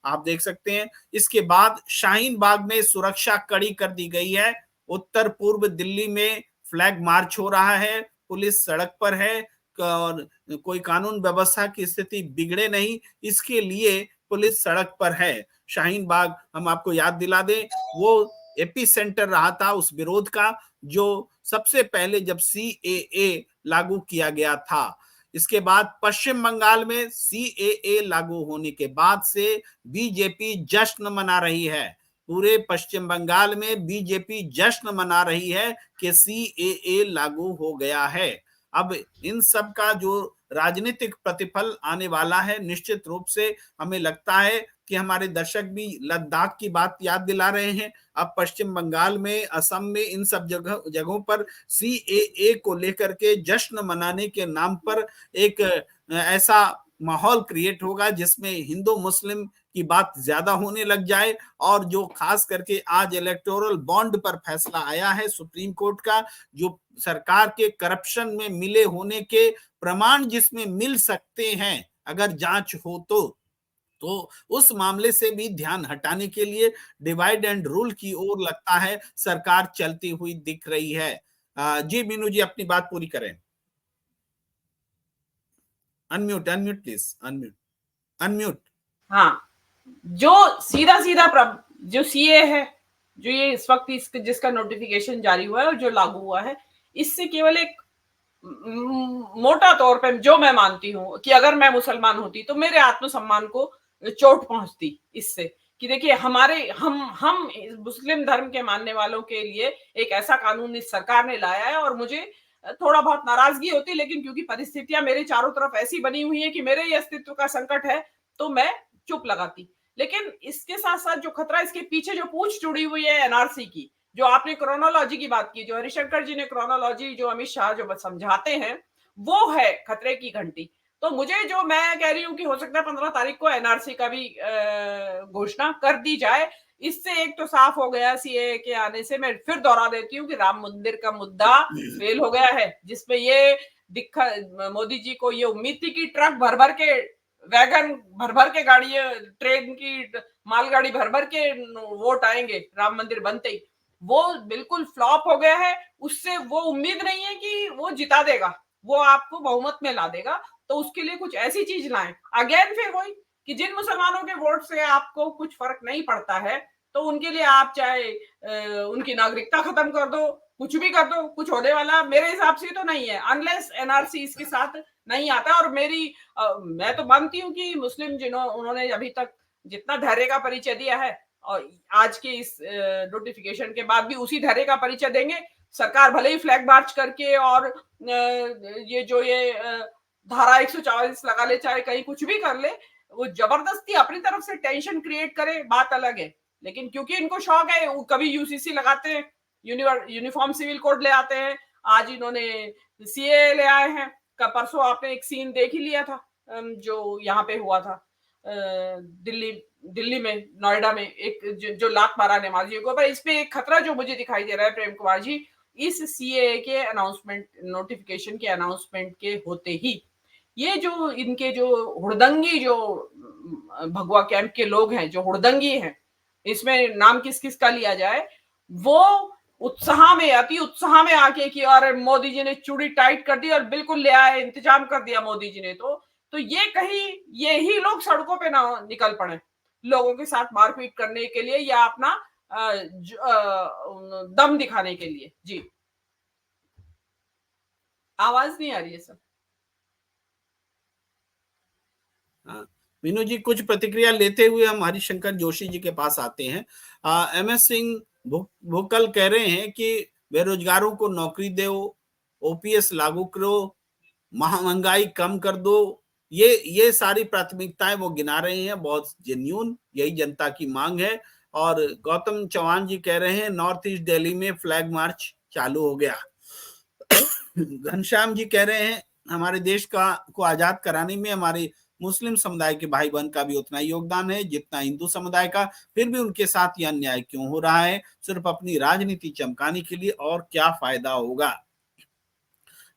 Speaker 1: आप देख सकते हैं। इसके बाद शाहीन बाग में सुरक्षा कड़ी कर दी गई है। उत्तर पूर्व दिल्ली में फ्लैग मार्च हो रहा है, पुलिस सड़क पर है, और कोई कानून व्यवस्था की स्थिति बिगड़े नहीं, इसके लिए पुलिस सड़क पर है। शाहीन बाग, हम आपको याद दिला दें, वो एपी सेंटर रहा था उस विरोध का, जो सबसे पहले जब सीएए लागू किया गया था। इसके बाद पश्चिम बंगाल में सीएए लागू होने के बाद से बीजेपी जश्न मना रही है। पूरे पश्चिम बंगाल में बीजेपी जश्न मना रही है कि सीएए लागू हो गया है। अब इन सब का जो राजनीतिक प्रतिफल आने वाला है, निश्चित रूप से हमें लगता है कि हमारे दर्शक भी लद्दाख की बात याद दिला रहे हैं। अब पश्चिम बंगाल में, असम में, इन सब जगहों पर सीएए को लेकर के जश्न मनाने के नाम पर एक ऐसा माहौल क्रिएट होगा जिसमें हिंदू मुस्लिम की बात ज्यादा होने लग जाए। और जो खास करके आज इलेक्टोरल बॉन्ड पर फैसला आया है सुप्रीम कोर्ट का, जो सरकार के करप्शन में मिले होने के प्रमाण जिसमें मिल सकते हैं अगर जांच हो तो उस मामले से भी ध्यान हटाने के लिए डिवाइड एंड रूल की ओर लगता है सरकार चलती हुई दिख रही है। जी मीनू जी, अपनी बात पूरी करें। Unmute please, unmute.
Speaker 2: हाँ, जो सीधा जो सीए है, जो ये इस वक्त जिसका नोटिफिकेशन जारी हुआ है और जो लागू हुआ है, इससे केवल एक मोटा तौर पे जो मैं मानती हूं कि अगर मैं मुसलमान होती तो मेरे आत्मसम्मान को चोट पहुंचती इससे, कि देखिए हम मुस्लिम धर्म के मानने वालों के लिए एक ऐसा कानून इस सरकार ने लाया है और मुझे थोड़ा बहुत नाराजगी होती, लेकिन क्योंकि परिस्थितियां मेरे चारों तरफ ऐसी बनी हुई है कि मेरे ही अस्तित्व का संकट है, तो मैं चुप लगाती। लेकिन इसके साथ साथ जो खतरा, इसके पीछे जो पूंछ जुड़ी हुई है एनआरसी की, जो आपने क्रोनोलॉजी की बात की, जो हरिशंकर जी ने क्रोनोलॉजी, जो अमित शाह जो समझाते हैं, वो है खतरे की घंटी। तो मुझे, जो मैं कह रही हूँ कि हो सकता है 15 तारीख को एनआरसी का भी घोषणा कर दी जाए। इससे एक तो साफ हो गया सीए के आने से। मैं फिर दोहरा देती हूँ कि राम मंदिर का मुद्दा फेल हो गया है, जिसमें ये मोदी जी को ये उम्मीद थी कि ट्रक भर भर के, वैगन भर भर के गाड़ियां, ट्रेन की मालगाड़ी भर भर के वोट आएंगे राम मंदिर बनते ही, वो बिल्कुल फ्लॉप हो गया है। उससे वो उम्मीद नहीं है कि वो जिता देगा, वो आपको बहुमत में ला देगा। तो उसके लिए कुछ ऐसी चीज लाएं। अगेन फिर वही कि जिन मुसलमानों के वोट से आपको कुछ फर्क नहीं पड़ता है, तो उनके लिए आप चाहे उनकी नागरिकता खत्म कर दो, कुछ भी कर दो, कुछ होने वाला मेरे हिसाब से तो नहीं है, अनलेस एनआरसी इसके साथ नहीं आता। और मैं तो मानती हूँ कि मुस्लिम उन्होंने अभी तक जितना धैर्य का परिचय दिया है, और आज के इस नोटिफिकेशन के बाद भी उसी धैर्य का परिचय देंगे। सरकार भले ही फ्लैग मार्च करके और ये धारा 144 लगा ले, चाहे कहीं कुछ भी कर ले, वो जबरदस्ती अपनी तरफ से टेंशन क्रिएट करे, बात अलग है। लेकिन क्योंकि इनको शौक है, कभी यूसीसी लगाते हैं, यूनिफॉर्म सिविल कोड ले आते हैं, आज इन्होंने सीए ले आए हैं। परसों आपने एक सीन देख ही लिया था जो यहाँ पे हुआ था दिल्ली में, नोएडा में, एक जो लात मारा नमाजियों को। पर इसमें एक खतरा जो मुझे दिखाई दे रहा है प्रेम कुमार जी, इस सीए के अनाउंसमेंट, नोटिफिकेशन के अनाउंसमेंट के होते ही, ये जो इनके जो हुड़दंगी, जो भगवा कैंप के लोग हैं, जो हुड़दंगी हैं, इसमें नाम किस किस का लिया जाए, वो उत्साह में, अति उत्साह में आके कि और मोदी जी ने चूड़ी टाइट कर दी और बिल्कुल ले आए, इंतजाम कर दिया मोदी जी ने, तो ये कहीं यही लोग सड़कों पे ना निकल पड़े लोगों के साथ मारपीट करने के लिए या अपना दम दिखाने के लिए। जी, आवाज नहीं आ रही है सर।
Speaker 1: मीनू जी, कुछ प्रतिक्रिया लेते हुए हम हरिशंकर जोशी जी के पास आते हैं। एमएस सिंह भुक्कल कह रहे हैं कि बेरोजगारों को नौकरी दो, ओपीएस लागू करो, महंगाई कम कर दो, ये सारी प्राथमिकताएं वो गिना रहे हैं। बहुत जेन्युइन, यही जनता की मांग है। और गौतम चौहान जी कह रहे हैं नॉर्थ ईस्ट दिल्ली में फ्लैग मार्च चालू हो गया। घनश्याम जी कह रहे हैं हमारे देश को आजाद कराने में हमारे मुस्लिम समुदाय के भाई बहन का भी उतना ही योगदान है जितना हिंदू समुदाय का, फिर भी उनके साथ यह अन्याय क्यों हो रहा है? सिर्फ अपनी राजनीति चमकाने के लिए, और क्या फायदा होगा?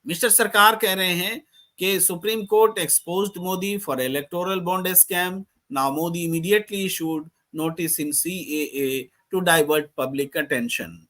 Speaker 1: मिस्टर सरकार कह रहे हैं कि supreme court exposed Modi for electoral bond scam, now Modi immediately issued notice in CAA to divert public attention.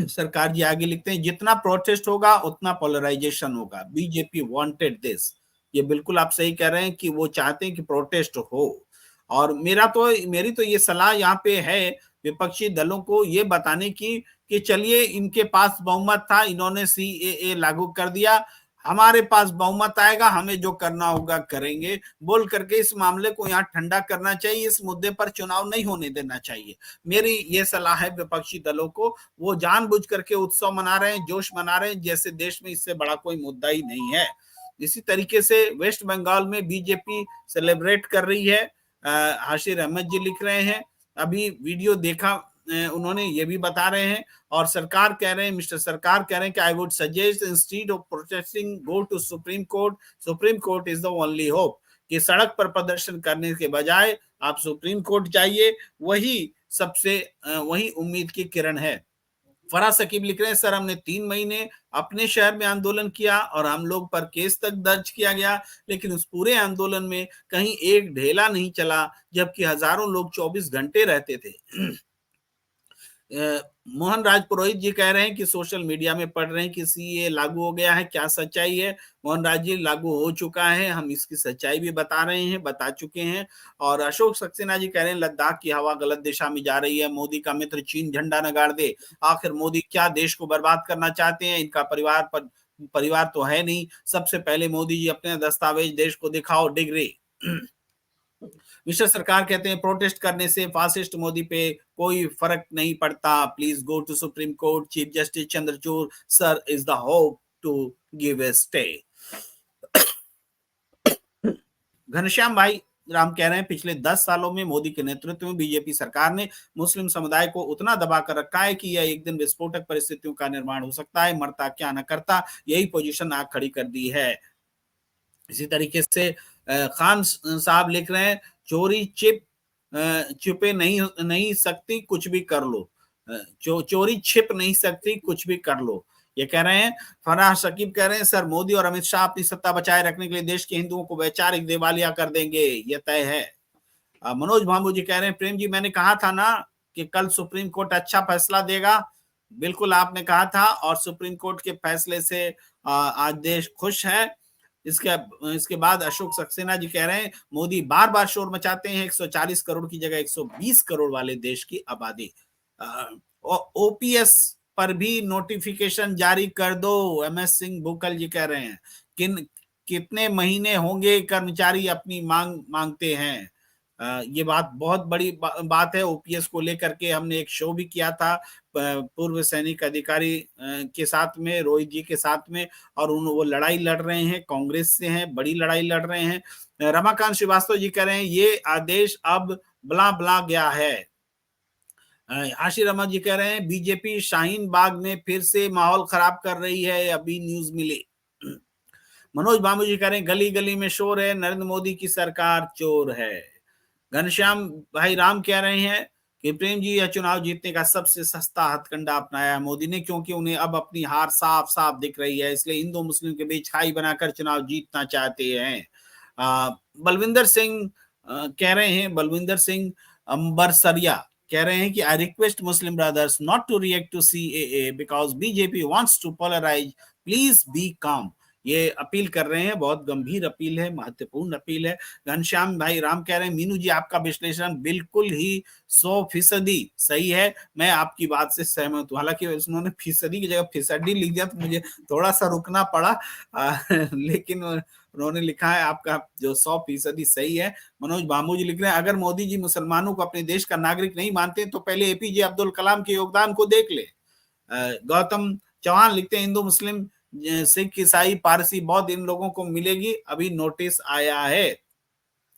Speaker 1: सरकार जी आगे लिखते हैं जितना प्रोटेस्ट होगा उतना पोलराइजेशन होगा, बीजेपी वांटेड दिस। ये बिल्कुल आप सही कह रहे हैं कि वो चाहते हैं कि प्रोटेस्ट हो। और मेरी तो ये सलाह यहाँ पे है विपक्षी दलों को ये बताने की कि चलिए इनके पास बहुमत था, इन्होंने सीएए लागू कर दिया, हमारे पास बहुमत आएगा, हमें जो करना होगा करेंगे, बोल करके इस मामले को यहाँ ठंडा करना चाहिए। इस मुद्दे पर चुनाव नहीं होने देना चाहिए। मेरी ये सलाह है विपक्षी दलों को। वो जानबूझ करके उत्सव मना रहे हैं, जोश मना रहे हैं, जैसे देश में इससे बड़ा कोई मुद्दा ही नहीं है। इसी तरीके से वेस्ट बंगाल में बीजेपी सेलिब्रेट कर रही है। हाशिर अहमद जी लिख रहे हैं, अभी वीडियो देखा, उन्होंने ये भी बता रहे हैं। और सरकार कह रहे हैं, मिस्टर सरकार कह रहे हैं कि I would suggest instead of protesting go to supreme court, supreme court is the only hope. कि सड़क पर प्रदर्शन करने के बजाय आप सुप्रीम कोर्ट जाइए, वही सबसे वही उम्मीद की किरण है। फराज सकीब लिख रहे हैं, सर हमने 3 महीने अपने शहर में आंदोलन किया और हम लोग पर केस तक दर्ज किया गया, लेकिन उस पूरे आंदोलन में कहीं एक ढेला नहीं चला, जबकि हजारों लोग 24 घंटे रहते थे। मोहन राज पुरोहित जी कह रहे हैं कि सोशल मीडिया में पढ़ रहे हैं कि सीए लागू हो गया है, क्या सच्चाई है? मोहन राज जी, लागू हो चुका है, हम इसकी सच्चाई भी बता रहे हैं, बता चुके हैं। और अशोक सक्सेना जी कह रहे हैं लद्दाख की हवा गलत दिशा में जा रही है, मोदी का मित्र चीन झंडा न गाड़ दे। आखिर मोदी क्या देश को बर्बाद करना चाहते हैं? इनका परिवार तो है नहीं। सबसे पहले मोदी जी अपने दस्तावेज देश को दिखाओ, डिग्री। मिस्टर सरकार कहते हैं प्रोटेस्ट करने से फासिस्ट मोदी पे कोई फर्क नहीं पड़ता, please go to supreme court, chief justice Chandrachud sir is the hope to give a stay. Ghanshyam भाई राम कह रहे हैं पिछले 10 सालों में मोदी के नेतृत्व में बीजेपी सरकार ने मुस्लिम समुदाय को उतना दबा कर रखा है कि यह एक दिन विस्फोटक परिस्थितियों का निर्माण हो सकता है, मरता क्या न करता, यही पोजीशन आग खड़ी कर दी है। इसी तरीके से खान साहब लिख रहे हैं चोरी छिपे नहीं सकती, कुछ भी कर लो। चोरी छिप नहीं सकती, कुछ भी कर लो, ये कह रहे हैं। फराह शकीब कह रहे हैं सर मोदी और अमित शाह अपनी सत्ता बचाए रखने के लिए देश के हिंदुओं को वैचारिक दिवालिया कर देंगे, ये तय है। मनोज भामू जी कह रहे हैं प्रेम जी मैंने कहा था ना कि कल सुप्रीम कोर्ट अच्छा फैसला देगा। बिल्कुल आपने कहा था, और सुप्रीम कोर्ट के फैसले से आज देश खुश है। इसके बाद अशोक सक्सेना जी कह रहे हैं मोदी बार बार शोर मचाते हैं, 140 करोड़ की जगह 120 करोड़ वाले देश की आबादी। ओपीएस पर भी नोटिफिकेशन जारी कर दो, एमएस सिंह भूकल जी कह रहे हैं। कितने महीने होंगे कर्मचारी अपनी मांगते हैं? ये बात बहुत बड़ी बात है। ओपीएस को लेकर के हमने एक शो भी किया था पूर्व सैनिक अधिकारी के साथ में, रोहित जी के साथ में, और वो लड़ाई लड़ रहे हैं, कांग्रेस से हैं, बड़ी लड़ाई लड़ रहे हैं। रमाकांत श्रीवास्तव जी कह रहे हैं ये आदेश अब बला बला गया है। आशीष अहमद जी कह रहे हैं बीजेपी शाहीन बाग में फिर से माहौल खराब कर रही है, अभी न्यूज मिली। मनोज बाबू जी कह रहे हैं गली गली में शोर है, नरेंद्र मोदी की सरकार चोर है। घनश्याम भाई राम कह रहे हैं कि प्रेम जी यह चुनाव जीतने का सबसे सस्ता हथकंडा अपनाया है मोदी ने, क्योंकि उन्हें अब अपनी हार साफ साफ दिख रही है, इसलिए हिंदू मुस्लिम के बीच खाई बनाकर चुनाव जीतना चाहते हैं। बलविंदर सिंह कह रहे हैं, बलविंदर सिंह अंबरसरिया कह रहे हैं कि I request Muslim brothers not to react to CAA because BJP wants to polarise, please be calm. ये अपील कर रहे हैं, बहुत गंभीर अपील है, महत्वपूर्ण अपील है। घनश्याम भाई राम कह रहे हैं मीनू जी आपका विश्लेषण बिल्कुल ही 100% सही है, मैं आपकी बात से सहमत हूँ। हालांकि उन्होंने फीसदी की जगह फिसडी लिख दिया तो मुझे थोड़ा सा रुकना पड़ा, लेकिन उन्होंने लिखा है आपका जो 100% सही है। मनोज बामू जी लिख रहे हैं अगर मोदी जी मुसलमानों को अपने देश का नागरिक नहीं मानते तो पहले एपीजे अब्दुल कलाम के योगदान को देख ले। गौतम चौहान लिखते हैं हिंदू मुस्लिम सिख ईसाई पारसी बौद्ध इन लोगों को मिलेगी, अभी नोटिस आया है।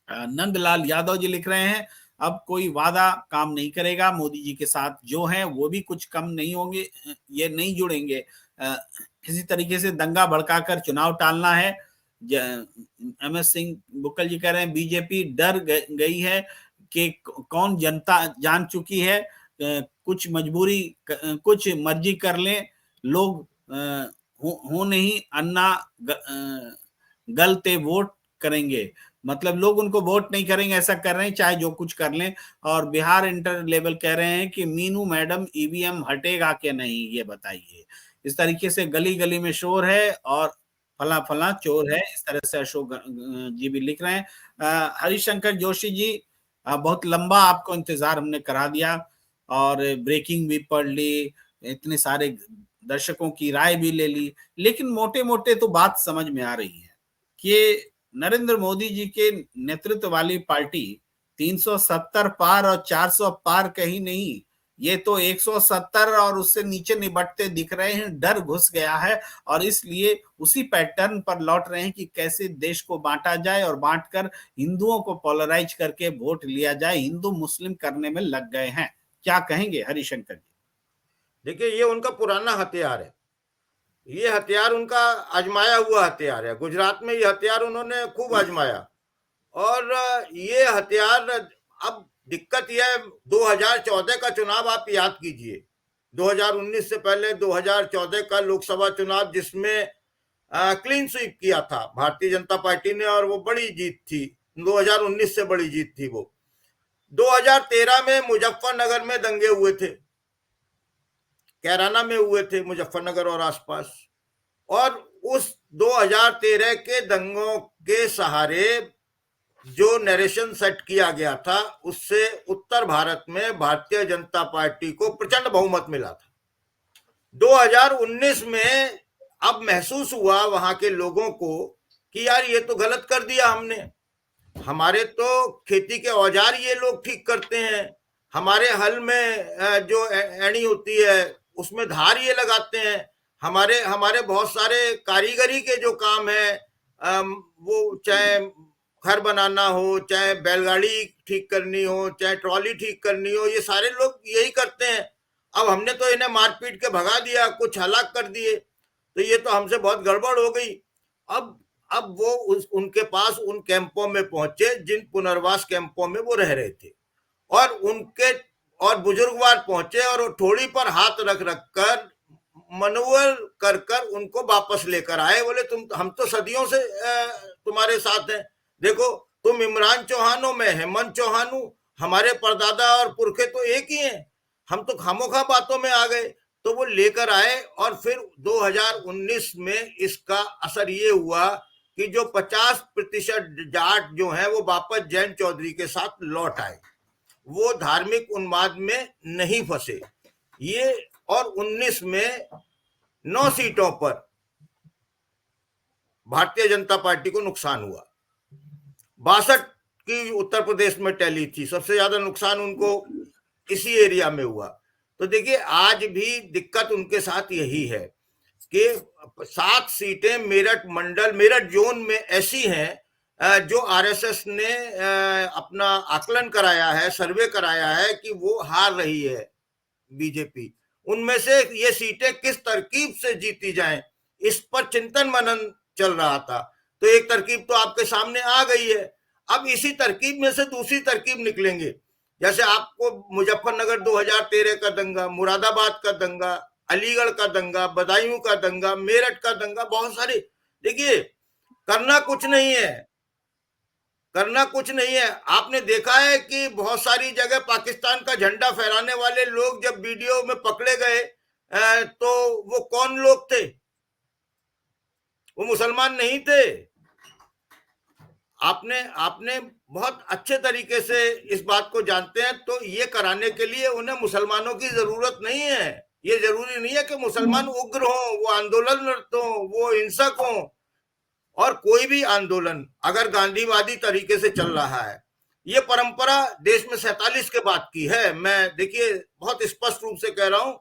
Speaker 1: नंदलाल यादव जी लिख रहे हैं अब कोई वादा काम नहीं करेगा, मोदी जी के साथ जो है वो भी कुछ कम नहीं होंगे, ये नहीं जुड़ेंगे। इसी तरीके से दंगा भड़काकर चुनाव टालना है। एमएस सिंह बुक्कल जी कह रहे हैं बीजेपी डर गई है कि कौन जनता जान चुकी है, कुछ मर्जी कर ले लोग, हो नहीं अन्ना गलते वोट करेंगे, मतलब लोग उनको वोट नहीं करेंगे, ऐसा कर रहे हैं चाहे जो कुछ कर लें। और बिहार इंटर लेवल कह रहे हैं कि मीनू मैडम ईवीएम हटेगा क्या नहीं, ये बताइए। इस तरीके से गली गली में शोर है और फला फला चोर है, इस तरह से अशोक जी भी लिख रहे हैं। हरिशंकर जोशी जी बहुत लंबा आपको इंतजार हमने करा दिया और ब्रेकिंग भी पढ़ ली, इतने सारे दर्शकों की राय भी ले ली, लेकिन मोटे मोटे तो बात समझ में आ रही है कि नरेंद्र मोदी जी के नेतृत्व वाली पार्टी 370 पार और 400 पार कहीं नहीं, ये तो 170 और उससे नीचे निबटते दिख रहे हैं। डर घुस गया है और इसलिए उसी पैटर्न पर लौट रहे हैं कि कैसे देश को बांटा जाए और बांटकर हिंदुओं को पोलराइज करके वोट लिया जाए। हिंदू मुस्लिम करने में लग गए हैं। क्या कहेंगे हरिशंकर जी?
Speaker 3: देखिए, ये उनका पुराना हथियार है। ये हथियार उनका आजमाया हुआ हथियार है। गुजरात में ये हथियार उन्होंने खूब आजमाया और ये हथियार अब दिक्कत यह है, 2014 का चुनाव आप याद कीजिए, 2019 से पहले 2014 का लोकसभा चुनाव जिसमें क्लीन स्वीप किया था भारतीय जनता पार्टी ने और वो बड़ी जीत थी, 2019 से बड़ी जीत थी वो। 2013 में मुजफ्फरनगर में दंगे हुए थे, कैराना में हुए थे, मुजफ्फरनगर और आसपास, और उस 2013 के दंगों के सहारे जो नरेशन सेट किया गया था उससे उत्तर भारत में भारतीय जनता पार्टी को प्रचंड बहुमत मिला था। 2019 में अब महसूस हुआ वहां के लोगों को कि यार ये तो गलत कर दिया हमने, हमारे तो खेती के औजार ये लोग ठीक करते हैं, हमारे हल में जो एड़ी होती है उसमें धार ये लगाते हैं, हमारे हमारे बहुत सारे कारीगरी के जो काम है वो चाहे घर बनाना हो, चाहे बैलगाड़ी ठीक करनी हो, चाहे ट्रॉली ठीक करनी हो, ये सारे लोग यही करते हैं। अब हमने तो इन्हें मारपीट के भगा दिया, कुछ हलाक कर दिए, तो ये तो हमसे बहुत गड़बड़ हो गई। अब वो उनके पास उन कैंपों में पहुंचे जिन पुनर्वास कैंपों में वो रह रहे थे, और उनके और बुजुर्गवार पहुंचे और ठोड़ी पर हाथ रख रख कर मनोबल कर कर उनको वापस लेकर आए। बोले हम तो सदियों से तुम्हारे साथ हैं, देखो तुम इमरान चौहान हो, मैं हेमंत चौहान हूं, हमारे परदादा और पुरखे तो एक ही हैं, हम तो खामोखा बातों में आ गए। तो वो लेकर आए और फिर 2019 में इसका असर ये हुआ कि जो 50% जाट जो हैं वो वापस जैन चौधरी के साथ लौट आए, वो धार्मिक उन्माद में नहीं फंसे ये। और 19 में 9 सीटों पर भारतीय जनता पार्टी को नुकसान हुआ। 62 की उत्तर प्रदेश में टैली थी, सबसे ज्यादा नुकसान उनको इसी एरिया में हुआ। तो देखिए, आज भी दिक्कत उनके साथ यही है कि 7 सीटें मेरठ मंडल, मेरठ जोन में ऐसी हैं जो आरएसएस ने अपना आकलन कराया है, सर्वे कराया है कि वो हार रही है बीजेपी। उनमें से ये सीटें किस तरकीब से जीती जाएं, इस पर चिंतन मनन चल रहा था। तो एक तरकीब तो आपके सामने आ गई है, अब इसी तरकीब में से दूसरी तरकीब निकलेंगे। जैसे आपको मुजफ्फरनगर 2013 का दंगा, मुरादाबाद का दंगा, अलीगढ़ का दंगा, बदायूं का दंगा, मेरठ का दंगा, बहुत सारे। देखिए, करना कुछ नहीं है, करना कुछ नहीं है। आपने देखा है कि बहुत सारी जगह पाकिस्तान का झंडा फहराने वाले लोग जब वीडियो में पकड़े गए तो वो कौन लोग थे? वो मुसलमान नहीं थे। आपने बहुत अच्छे तरीके से इस बात को जानते हैं। तो ये कराने के लिए उन्हें मुसलमानों की जरूरत नहीं है। ये जरूरी नहीं है कि मुसलमान उग्र हो, वो आंदोलनरत हो, वो हिंसक हो। और कोई भी आंदोलन अगर गांधीवादी तरीके से चल रहा है, ये परंपरा देश में 47 के बाद की है। मैं देखिए बहुत स्पष्ट रूप से कह रहा हूं,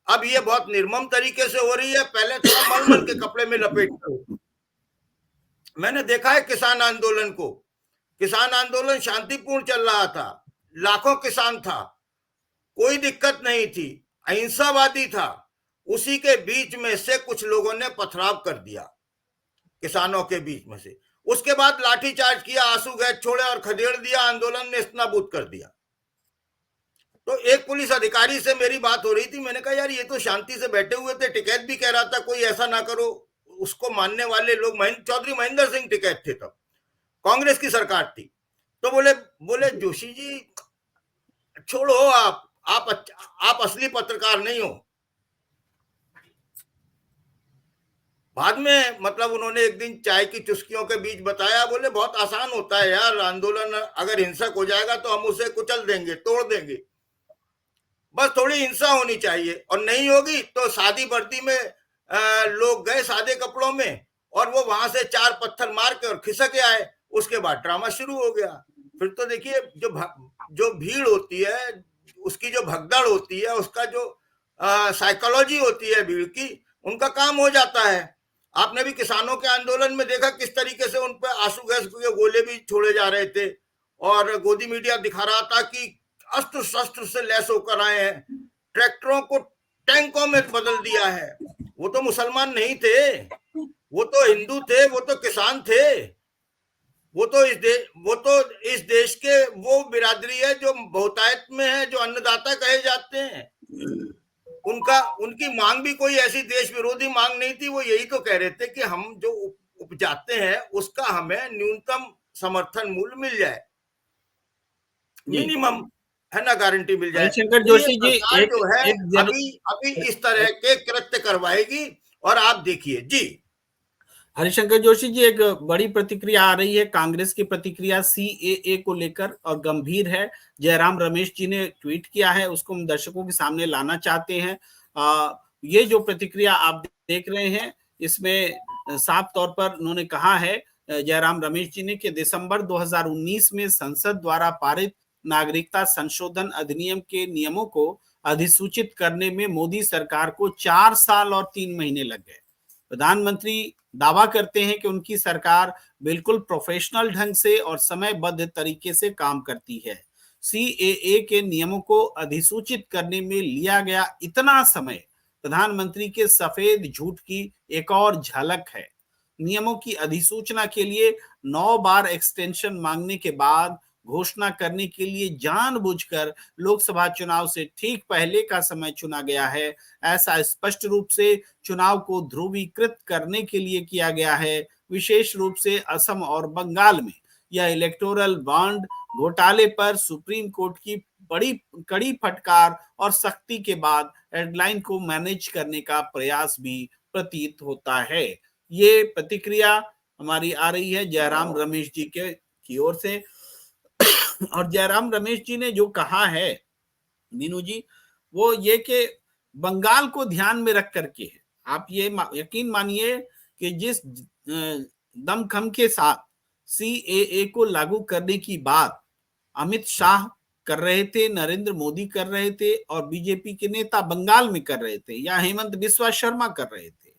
Speaker 3: अब ये बहुत निर्मम तरीके से हो रही है। पहले थोड़ा मलमल के कपड़े में लपेट कर मैंने देखा है किसान आंदोलन को। किसान आंदोलन शांतिपूर्ण चल रहा था, लाखों किसान था, कोई दिक्कत नहीं थी, अहिंसावादी था। उसी के बीच में से कुछ लोगों ने पथराव कर दिया, किसानों के बीच में से। उसके बाद लाठीचार्ज किया, आंसू गैस छोड़े और खदेड़ दिया, आंदोलन ने इस्तेनाबूद कर दिया। तो एक पुलिस अधिकारी से मेरी बात हो रही थी, मैंने कहा यार ये तो शांति से बैठे हुए थे, टिकैत भी कह रहा था कोई ऐसा ना करो। उसको मानने वाले लोग चौधरी महेंद्र सिंह टिकैत थे, तब कांग्रेस की सरकार थी। तो बोले जोशी जी छोड़ो, आप असली पत्रकार नहीं हो। बाद में मतलब उन्होंने एक दिन चाय की चुस्कियों के बीच बताया, बोले बहुत आसान होता है यार, आंदोलन अगर हिंसक हो जाएगा तो हम उसे कुचल देंगे, तोड़ देंगे। बस थोड़ी हिंसा होनी चाहिए, और नहीं होगी तो सादी वर्दी में लोग गए सादे कपड़ों में, और वो वहां से 4 पत्थर मार के और खिसक के आए, उसके बाद ड्रामा शुरू हो गया। फिर तो देखिए जो भीड़ होती है, उसकी जो भगदड़ होती है, उसका जो साइकोलॉजी होती है भीड़ की, उनका काम हो जाता है। आपने भी किसानों के आंदोलन में देखा किस तरीके से उन पर आंसू गैस के गोले भी छोड़े जा रहे थे, और गोदी मीडिया दिखा रहा था कि अस्त्र शस्त्र से लैस होकर आए हैं, ट्रैक्टरों को टैंकों में बदल दिया है। वो तो मुसलमान नहीं थे, वो तो हिंदू थे, वो तो किसान थे, वो तो इस देश के वो बिरादरी है जो बहुतायत में है, जो अन्नदाता कहे जाते हैं। उनकी मांग भी कोई ऐसी देश विरोधी मांग नहीं थी। वो यही तो कह रहे थे कि हम जो उपजाते हैं उसका हमें न्यूनतम समर्थन मूल्य मिल जाए, मिनिमम, है ना, गारंटी मिल जाए।
Speaker 1: हरिशंकर
Speaker 3: तो ये
Speaker 1: जोशी जी
Speaker 3: सरकार जो है
Speaker 1: एक
Speaker 3: अभी इस तरह के कृत्य करवाएगी, और आप देखिए जी।
Speaker 1: हरिशंकर जोशी जी, एक बड़ी प्रतिक्रिया आ रही है, कांग्रेस की प्रतिक्रिया सीएए को लेकर और गंभीर है। जयराम रमेश जी ने ट्वीट किया है, उसको हम दर्शकों के सामने लाना चाहते हैं। ये जो प्रतिक्रिया आप देख रहे हैं, इसमें साफ तौर पर उन्होंने कहा है जयराम रमेश जी ने कि दिसंबर 2019 में संसद द्वारा पारित नागरिकता संशोधन अधिनियम के नियमों को अधिसूचित करने में मोदी सरकार को 4 साल और 3 महीने लग गए। प्रधानमंत्री दावा करते हैं कि उनकी सरकार बिल्कुल प्रोफेशनल ढंग से और समयबद्ध तरीके से काम करती है। सीएए के नियमों को अधिसूचित करने में लिया गया इतना समय प्रधानमंत्री के सफेद झूठ की एक और झलक है। नियमों की अधिसूचना के लिए 9 बार एक्सटेंशन मांगने के बाद घोषणा करने के लिए जानबूझकर लोकसभा चुनाव से ठीक पहले का समय चुना गया है। ऐसा स्पष्ट रूप से चुनाव को ध्रुवीकृत करने के लिए किया गया है। विशेष रूप से असम और बंगाल में यह इलेक्टोरल बॉन्ड घोटाले पर सुप्रीम कोर्ट की बड़ी कड़ी फटकार और सख्ती के बाद हेडलाइन को मैनेज करने का प्रयास भी प्रतीत होता है। ये प्रतिक्रिया हमारी आ रही है जयराम रमेश जी के की ओर से। और जयराम रमेश जी ने जो कहा है मीनू जी, वो ये कि बंगाल को ध्यान में रख करके है। आप ये यकीन मानिए कि जिस दमखम के साथ सीएए को लागू करने की बात अमित शाह कर रहे थे, नरेंद्र मोदी कर रहे थे, और बीजेपी के नेता बंगाल में कर रहे थे, या हेमंत बिस्वा शर्मा कर रहे थे,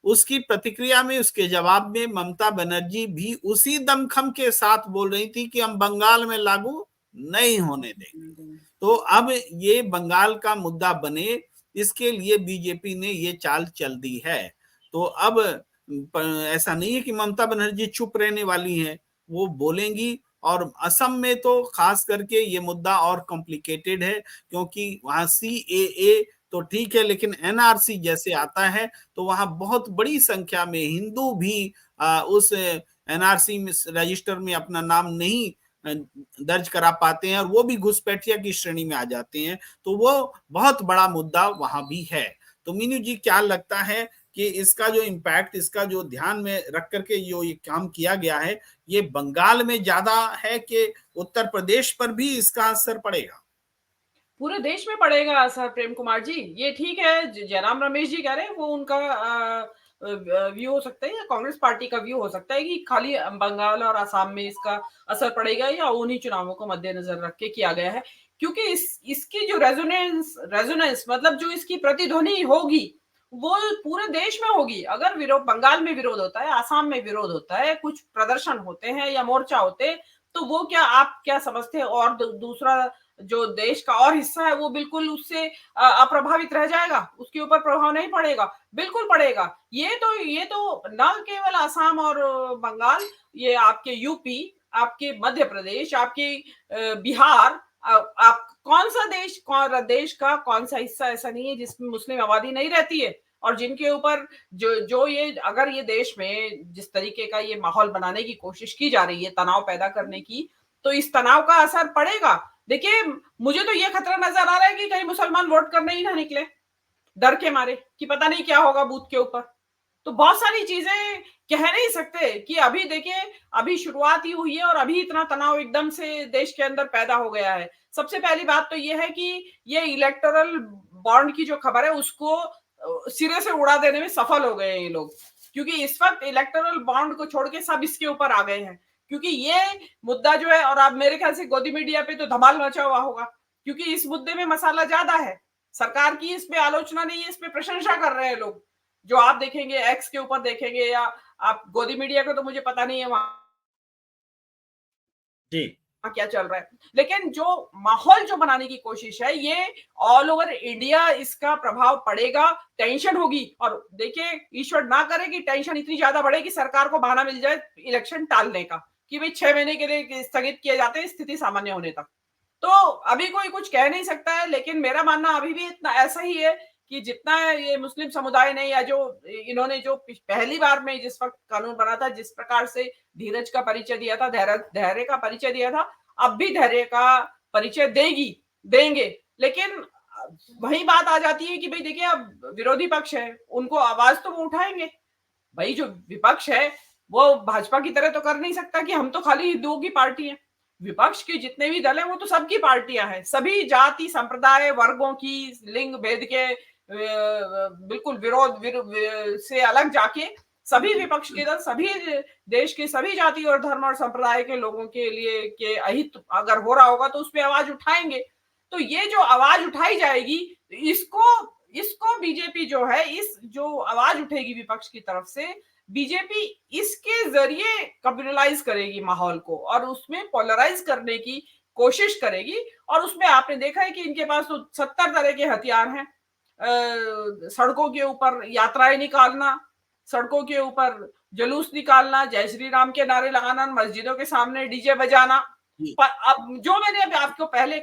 Speaker 1: उसकी प्रतिक्रिया में, उसके जवाब में ममता बनर्जी भी उसी दमखम के साथ बोल रही थी कि हम बंगाल में लागू नहीं होने देंगे। तो अब ये बंगाल का मुद्दा बने, इसके लिए बीजेपी ने ये चाल चल दी है। तो अब ऐसा नहीं है कि ममता बनर्जी चुप रहने वाली हैं, वो बोलेंगी। और असम में तो खास करके ये मुद्दा और कॉम्प्लिकेटेड है, क्योंकि वहां सीएए तो ठीक है, लेकिन एनआरसी जैसे आता है तो वहां बहुत बड़ी संख्या में हिंदू भी उस एनआरसी रजिस्टर में अपना नाम नहीं दर्ज करा पाते हैं, और वो भी घुसपैठिया की श्रेणी में आ जाते हैं। तो वो बहुत बड़ा मुद्दा वहां भी है। तो मीनू जी, क्या लगता है कि इसका जो इम्पैक्ट, इसका जो ध्यान में रख करके जो ये काम किया गया है, ये बंगाल में ज्यादा है कि उत्तर प्रदेश पर भी इसका असर पड़ेगा?
Speaker 2: पूरे देश में पड़ेगा असर प्रेम कुमार जी। ये ठीक है, जयराम रमेश जी कह रहे हैं, वो उनका व्यू हो सकता है, या कांग्रेस पार्टी का व्यू हो सकता है कि खाली बंगाल और असम में इसका असर पड़ेगा, या उन्हीं चुनावों को मद्देनजर रख के किया गया है। क्योंकि इसकी जो रेजोनेंस मतलब जो इसकी प्रतिध्वनि होगी वो पूरे देश में होगी। अगर विरोध, बंगाल में विरोध होता है, आसाम में विरोध होता है, कुछ प्रदर्शन होते हैं या मोर्चा होते हैं, तो वो क्या, आप क्या समझते हैं, और दूसरा जो देश का और हिस्सा है वो बिल्कुल उससे अप्रभावित रह जाएगा, उसके ऊपर प्रभाव नहीं पड़ेगा? बिल्कुल पड़ेगा। ये तो न केवल असम और बंगाल, ये आपके यूपी, आपके मध्य प्रदेश, आपके बिहार, आप कौन सा देश का कौन सा हिस्सा ऐसा नहीं है जिसमें मुस्लिम आबादी नहीं रहती है, और जिनके ऊपर जो ये, अगर ये देश में जिस तरीके का ये माहौल बनाने की कोशिश की जा रही है, तनाव पैदा करने की, तो इस तनाव का असर पड़ेगा। देखिए, मुझे तो ये खतरा नजर आ रहा है कि कहीं मुसलमान वोट करने ही ना निकले, डर के मारे कि पता नहीं क्या होगा बूथ के ऊपर। तो बहुत सारी चीजें कह नहीं सकते कि अभी देखिए, अभी शुरुआत ही हुई है और अभी इतना तनाव एकदम से देश के अंदर पैदा हो गया है। सबसे पहली बात तो ये है कि ये इलेक्टोरल बॉन्ड की जो खबर है उसको सिरे से उड़ा देने में सफल हो गए हैं ये लोग, क्योंकि इस वक्त इलेक्टोरल बॉन्ड को छोड़ के सब इसके ऊपर आ गए हैं, क्योंकि ये मुद्दा जो है, और अब मेरे ख्याल से गोदी मीडिया पे तो धमाल मचा हुआ होगा, क्योंकि इस मुद्दे में मसाला ज्यादा है। सरकार की इसमें आलोचना नहीं है, इस पे प्रशंसा कर रहे हैं लोग। जो आप देखेंगे एक्स के ऊपर देखेंगे, या आप गोदी मीडिया को तो मुझे पता नहीं है वहां
Speaker 1: जी
Speaker 2: क्या चल रहा है, लेकिन जो माहौल जो बनाने की कोशिश है, ये ऑल ओवर इंडिया इसका प्रभाव पड़ेगा, टेंशन होगी। और देखिए, ईश्वर ना करे कि टेंशन इतनी ज्यादा बढ़े कि सरकार को बहाना मिल जाए इलेक्शन टालने का, कि भाई 6 महीने के लिए स्थगित किए जाते हैं स्थिति सामान्य होने तक। तो अभी कोई कुछ कह नहीं सकता है, लेकिन मेरा मानना अभी भी इतना ऐसा ही है कि जितना ये मुस्लिम समुदाय ने, या जो इन्होंने जो पहली बार में जिस वक्त कानून बना था, जिस प्रकार से धीरज का परिचय दिया था, धैर्य का परिचय दिया था, अब भी धैर्य का परिचय देंगे। लेकिन वही बात आ जाती है कि भाई देखिए, अब विरोधी पक्ष है, उनको आवाज तो वो उठाएंगे। भाई जो विपक्ष है वो भाजपा की तरह तो कर नहीं सकता कि हम तो खाली हिंदुओं की पार्टी है। विपक्ष के जितने भी दल हैं वो तो सबकी पार्टियां हैं, सभी जाति संप्रदाय वर्गों की, लिंग भेद के बिल्कुल से अलग जाके सभी विपक्ष के दल सभी देश के सभी जाति और धर्म और संप्रदाय के लोगों के लिए के अहित अगर हो रहा होगा तो उस पर आवाज उठाएंगे। तो ये जो आवाज उठाई जाएगी, इसको बीजेपी जो है, इस जो आवाज उठेगी विपक्ष की तरफ से, बीजेपी इसके जरिए कम्युनलाइज करेगी माहौल को और उसमें पोलराइज करने की कोशिश करेगी। और उसमें आपने देखा है कि इनके पास तो 70 तरह के हथियार हैं। सड़कों के ऊपर यात्राएं निकालना, सड़कों के ऊपर जुलूस निकालना, जय श्री राम के नारे लगाना, मस्जिदों के सामने डीजे बजाना। पर अब जो मैंने अभी आपको पहले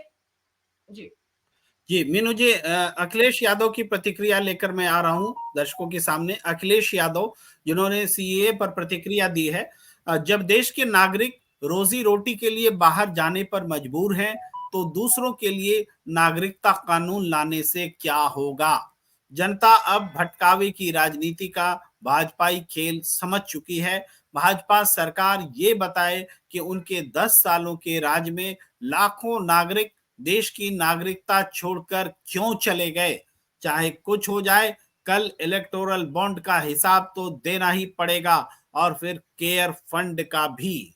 Speaker 1: जी मीनू जी, अखिलेश यादव की प्रतिक्रिया लेकर मैं आ रहा हूं दर्शकों के सामने। अखिलेश यादव जिन्होंने सीएए पर प्रतिक्रिया दी है, जब देश के नागरिक रोजी रोटी के लिए बाहर जाने पर मजबूर हैं तो दूसरों के लिए नागरिकता कानून लाने से क्या होगा। जनता अब भटकावे की राजनीति का भाजपाई खेल समझ चुकी है। भाजपा सरकार ये बताए कि उनके 10 सालों के राज में लाखों नागरिक देश की नागरिकता छोड़कर क्यों चले गए। चाहे कुछ हो जाए, कल इलेक्टोरल बॉन्ड का हिसाब तो देना ही पड़ेगा और फिर केयर फंड का भी।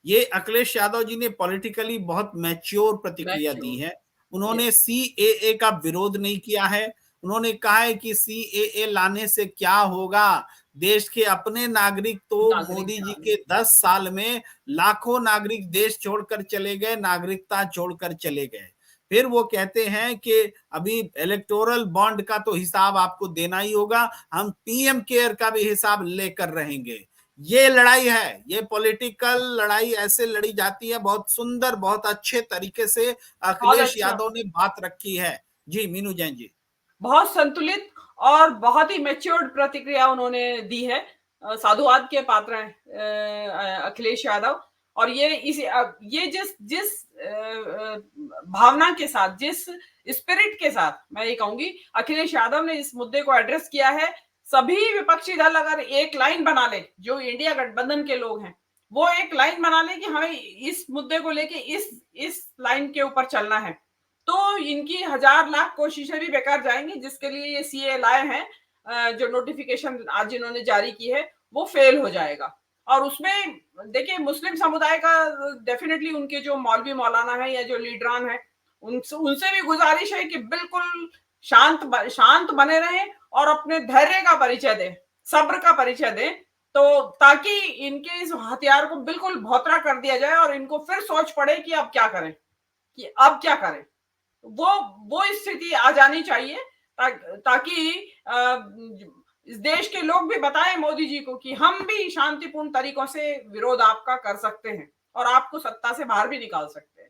Speaker 1: ये अखिलेश यादव जी ने पॉलिटिकली बहुत मैच्योर प्रतिक्रिया दी है। उन्होंने सीएए का विरोध नहीं किया है। उन्होंने कहा है कि सीएए लाने से क्या होगा, देश के अपने नागरिक तो मोदी जी के 10 साल में लाखों नागरिक देश छोड़कर चले गए, नागरिकता छोड़कर चले गए। फिर वो कहते हैं कि अभी इलेक्टोरल बॉन्ड का तो हिसाब आपको देना ही होगा, हम पीएम केयर का भी हिसाब लेकर रहेंगे। ये लड़ाई है, ये पॉलिटिकल लड़ाई ऐसे लड़ी जाती है। बहुत सुंदर, बहुत अच्छे तरीके से अखिलेश यादव ने बात रखी है। जी मीनू जैन जी, बहुत
Speaker 2: संतुलित और बहुत ही मैच्योर्ड प्रतिक्रिया उन्होंने दी है। साधुवाद के पात्र हैं अखिलेश यादव। और ये जिस भावना के साथ, जिस स्पिरिट के साथ, मैं ये कहूंगी, अखिलेश यादव ने इस मुद्दे को एड्रेस किया है, सभी विपक्षी दल अगर एक लाइन बना ले, जो इंडिया गठबंधन के लोग हैं वो एक लाइन बना ले कि हमें इस मुद्दे को लेके इस लाइन के ऊपर चलना है, तो इनकी 1000 लाख कोशिशें भी बेकार जाएंगी जिसके लिए ये सीए लाए हैं। जो नोटिफिकेशन आज इन्होंने जारी की है वो फेल हो जाएगा। और उसमें देखिए, मुस्लिम समुदाय का डेफिनेटली उनके जो मौलवी मौलाना है या जो लीडरान है, उनसे भी गुजारिश है कि बिल्कुल शांत बने रहें और अपने धैर्य का परिचय दें, सब्र का परिचय दें, तो ताकि इनके इस हथियार को बिल्कुल भौतरा कर दिया जाए और इनको फिर सोच पड़े कि अब क्या करें। वो स्थिति आ जानी चाहिए ताकि इस देश के लोग भी बताएं मोदी जी को कि हम भी शांतिपूर्ण तरीकों से विरोध आपका कर सकते हैं और आपको सत्ता से बाहर भी निकाल सकते हैं।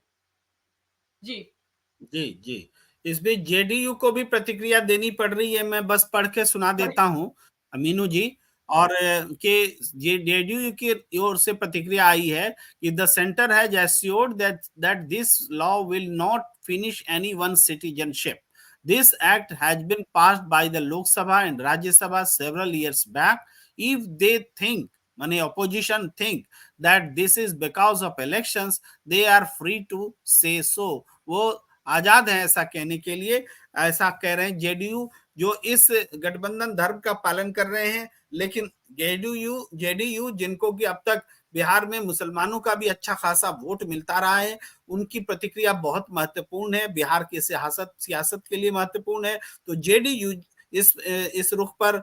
Speaker 2: जी
Speaker 1: इस बीच जेडीयू को भी प्रतिक्रिया देनी पड़ रही है। मैं बस पढ़ के सुना देता हूं अमीनू जी। और के जेडीयू की ओर से प्रतिक्रिया आई है कि the centre has assured that this law will not finish anyone's citizenship. This act has been passed by the Lok Sabha and Rajya Sabha several years back. if they think, माने opposition think that this is because of elections, they are free to say so. वो आजाद है ऐसा कहने के लिए, ऐसा कह रहे हैं जेडीयू, जो इस गठबंधन धर्म का पालन कर रहे हैं। लेकिन जेडीयू जिनको कि अब तक बिहार में मुसलमानों का भी अच्छा खासा वोट मिलता रहा है, उनकी प्रतिक्रिया बहुत महत्वपूर्ण है, बिहार की सियासत के लिए महत्वपूर्ण है। तो जेडीयू इस रुख पर